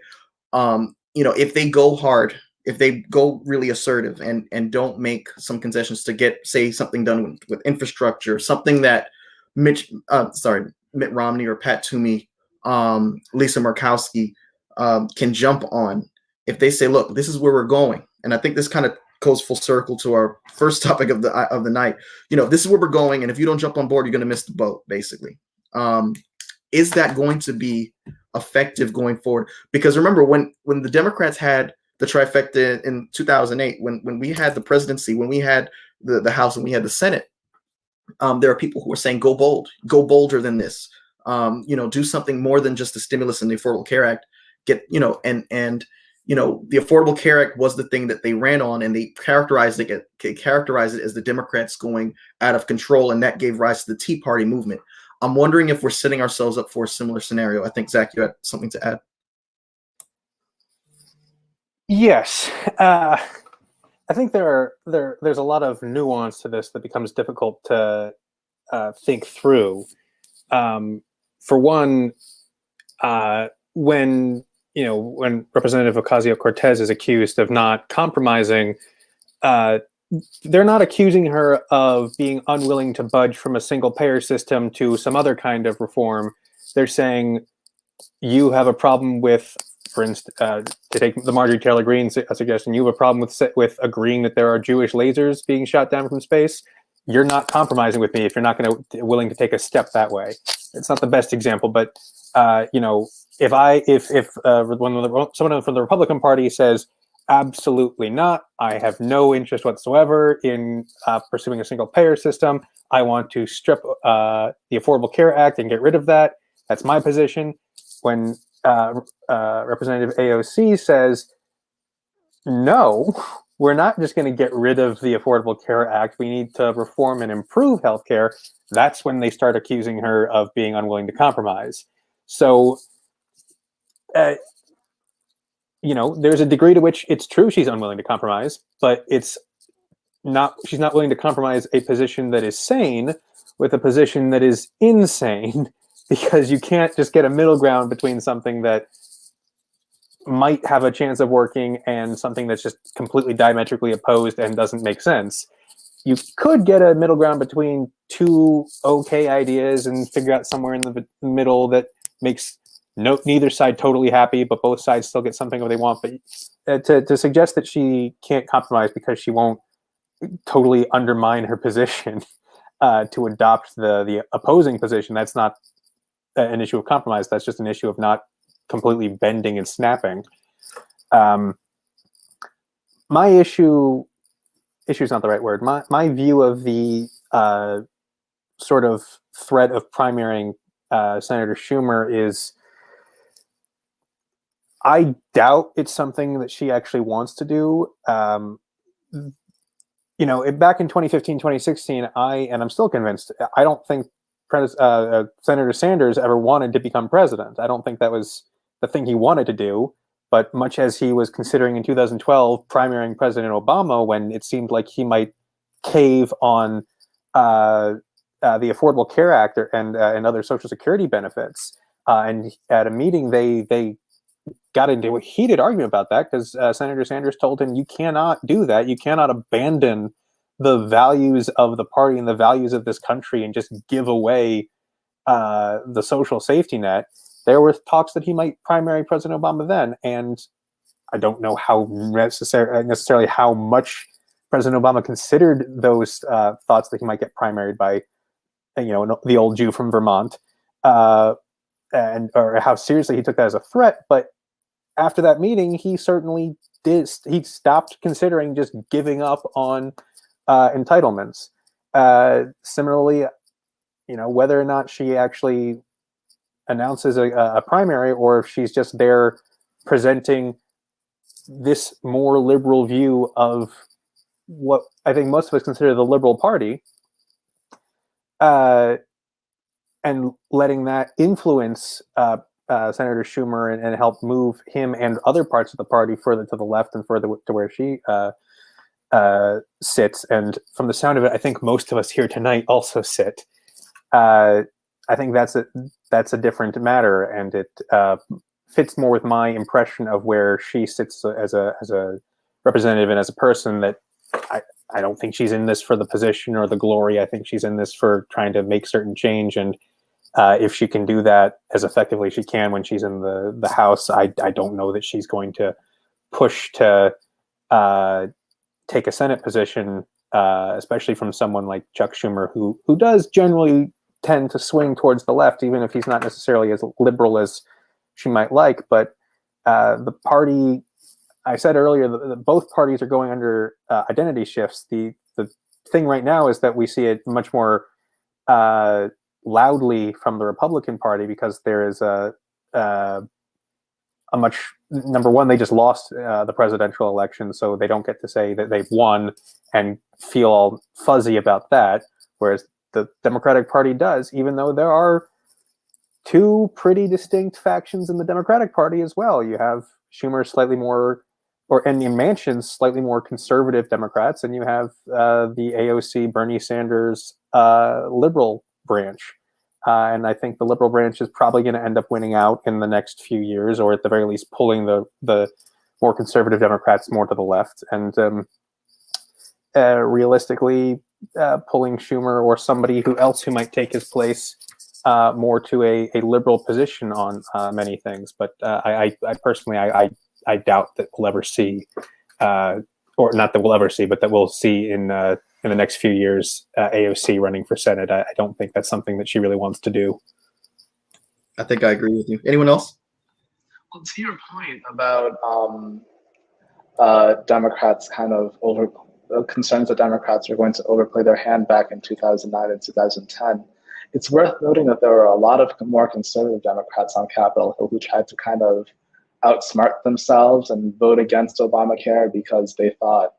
if they go hard, if they go really assertive and don't make some concessions to get, say, something done with infrastructure, something that Mitt Romney or Pat Toomey, Lisa Murkowski can jump on. If they say, look, this is where we're going. And I think this kind of goes full circle to our first topic of the night. This is where we're going. And if you don't jump on board, you're going to miss the boat, basically. Is that going to be effective going forward? Because remember, when the Democrats had the trifecta in 2008, when we had the presidency, when we had the House and we had the Senate, there are people who are saying, go bold, go bolder than this. Do something more than just the stimulus and the Affordable Care Act. get, and the Affordable Care Act was the thing that they ran on, and they characterized it as the Democrats going out of control, and that gave rise to the Tea Party movement. I'm wondering if we're setting ourselves up for a similar scenario. I think, Zach, you had something to add. Yes. I think there's a lot of nuance to this that becomes difficult to think through. For one, when Representative Ocasio-Cortez is accused of not compromising, they're not accusing her of being unwilling to budge from a single-payer system to some other kind of reform. They're saying you have a problem with, for instance, to take the Marjorie Taylor Greene suggestion, you have a problem with agreeing that there are Jewish lasers being shot down from space. You're not compromising with me if you're not willing to take a step that way. It's not the best example, but if someone from the Republican Party says, absolutely not, I have no interest whatsoever in pursuing a single payer system, I want to strip the Affordable Care Act and get rid of that, that's my position. When Representative AOC says, no, we're not just going to get rid of the Affordable Care Act, we need to reform and improve healthcare, that's when they start accusing her of being unwilling to compromise. So, there's a degree to which it's true she's unwilling to compromise, but she's not willing to compromise a position that is sane with a position that is insane, because you can't just get a middle ground between something that might have a chance of working and something that's just completely diametrically opposed and doesn't make sense. You could get a middle ground between two okay ideas and figure out somewhere in the middle that makes neither side totally happy, but both sides still get something that they want. But to suggest that she can't compromise because she won't totally undermine her position to adopt the opposing position, that's not an issue of compromise. That's just an issue of not completely bending and snapping. My issue is not the right word. My view of the sort of threat of primarying Senator Schumer is, I doubt it's something that she actually wants to do. Back in 2015, 2016, I'm still convinced, I don't think Senator Sanders ever wanted to become president. I don't think that was the thing he wanted to do, but much as he was considering in 2012 primarying President Obama when it seemed like he might cave on the Affordable Care Act and other Social Security benefits. And at a meeting, they got into a heated argument about that because Senator Sanders told him, you cannot do that. You cannot abandon the values of the party and the values of this country and just give away the social safety net. There were talks that he might primary President Obama then, and I don't know how necessarily how much President Obama considered those thoughts that he might get primaried by, the old Jew from Vermont, or how seriously he took that as a threat. But after that meeting, he certainly did. He stopped considering just giving up on entitlements. Similarly, whether or not she actually announces a primary, or if she's just there presenting this more liberal view of what I think most of us consider the liberal party, and letting that influence Senator Schumer and help move him and other parts of the party further to the left and further to where she sits. And from the sound of it, I think most of us here tonight also sit. I think that's a different matter, and it fits more with my impression of where she sits as a representative and as a person. That I don't think she's in this for the position or the glory. I think she's in this for trying to make certain change, and if she can do that as effectively as she can when she's in the House, I don't know that she's going to push to take a Senate position, especially from someone like Chuck Schumer, who does generally tend to swing towards the left, even if he's not necessarily as liberal as she might like. But the party, I said earlier, both parties are going under identity shifts. The thing right now is that we see it much more loudly from the Republican Party because there is a number one, they just lost the presidential election, so they don't get to say that they've won and feel all fuzzy about that, whereas the Democratic Party does, even though there are two pretty distinct factions in the Democratic Party as well. You have Schumer slightly more, and Manchin's slightly more conservative Democrats, and you have the AOC, Bernie Sanders liberal branch. And I think the liberal branch is probably going to end up winning out in the next few years, or at the very least pulling the more conservative Democrats more to the left, and realistically pulling Schumer or somebody else who might take his place more to a liberal position on many things. But I personally, I doubt that we'll ever see, or not that we'll ever see, but that we'll see in the next few years, AOC running for Senate. I don't think that's something that she really wants to do. I think I agree with you. Anyone else? Well, to your point about Democrats kind of concerns that Democrats are going to overplay their hand back in 2009 and 2010, it's worth noting that there were a lot of more conservative Democrats on Capitol Hill who tried to kind of outsmart themselves and vote against Obamacare because they thought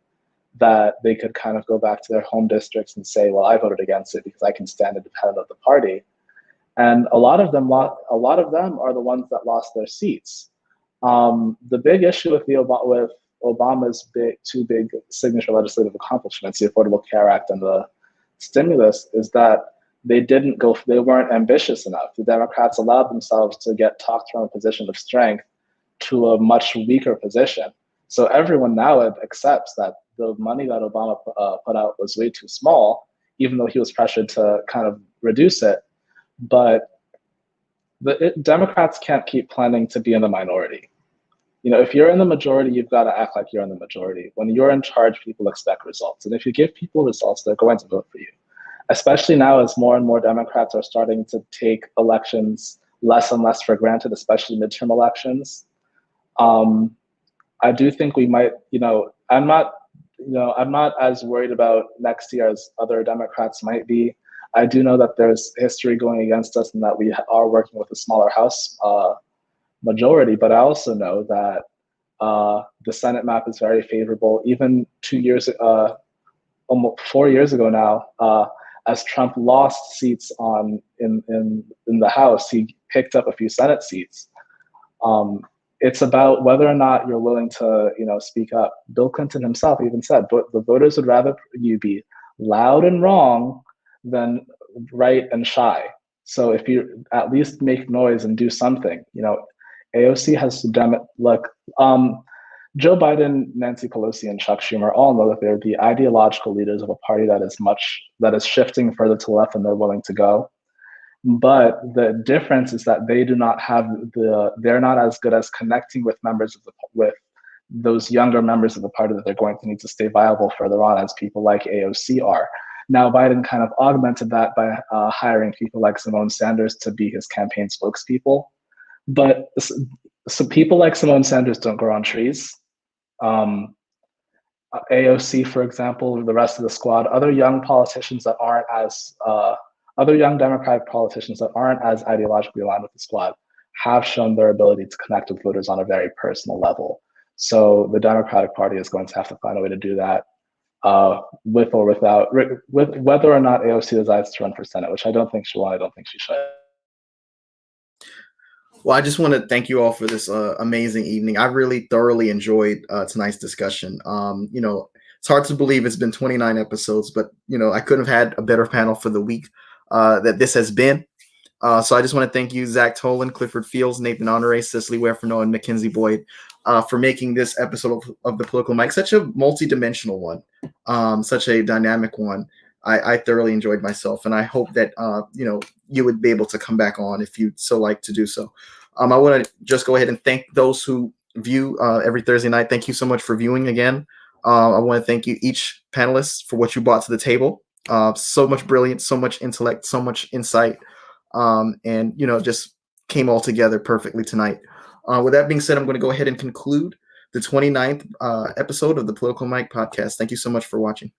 that they could kind of go back to their home districts and say, well, I voted against it because I can stand independent of the party. And a lot of them are the ones that lost their seats. The big issue with Obama's two big signature legislative accomplishments, the Affordable Care Act and the stimulus, is that they weren't ambitious enough. The Democrats allowed themselves to get talked from a position of strength to a much weaker position. So everyone now accepts that the money that Obama put out was way too small, even though he was pressured to kind of reduce it. But Democrats can't keep planning to be in the minority. If you're in the majority, you've got to act like you're in the majority. When you're in charge, people expect results. And if you give people results, they're going to vote for you. Especially now as more and more Democrats are starting to take elections less and less for granted, especially midterm elections. I do think we might, I'm not as worried about next year as other Democrats might be. I do know that there's history going against us and that we are working with a smaller House majority, but I also know that the Senate map is very favorable. Even almost 4 years ago now, as Trump lost seats in the House, he picked up a few Senate seats. It's about whether or not you're willing to, speak up. Bill Clinton himself even said, but the voters would rather you be loud and wrong than right and shy. So if you at least make noise and do something, AOC has look. Joe Biden, Nancy Pelosi, and Chuck Schumer all know that they're the ideological leaders of a party that is shifting further to the left than they're willing to go. But the difference is that they're not as good as connecting with with those younger members of the party that they're going to need to stay viable further on, as people like AOC are. Now, Biden kind of augmented that by hiring people like Simone Sanders to be his campaign spokespeople. But so people like Simone Sanders don't grow on trees. AOC, for example, the rest of the squad, other young Democratic politicians that aren't as ideologically aligned with the squad have shown their ability to connect with voters on a very personal level. So the Democratic Party is going to have to find a way to do that, with whether or not AOC decides to run for Senate, which I don't think she will. I don't think she should. Well, I just want to thank you all for this amazing evening. I really thoroughly enjoyed tonight's discussion. It's hard to believe it's been 29 episodes, but I couldn't have had a better panel for the week that this has been. So I just want to thank you, Zach Tolan, Clifford Fields, Nathan Honore, Cicely Weferno, and Mackenzie Boyd for making this episode of The Political Mic such a multi-dimensional one, such a dynamic one. I thoroughly enjoyed myself, and I hope that you would be able to come back on if you'd so like to do so. I want to just go ahead and thank those who view every Thursday night. Thank you so much for viewing again. I want to thank you, each panelist, for what you brought to the table. So much brilliance, so much intellect, so much insight, and just came all together perfectly tonight. With that being said, I'm going to go ahead and conclude the 29th episode of the Political Mic podcast. Thank you so much for watching.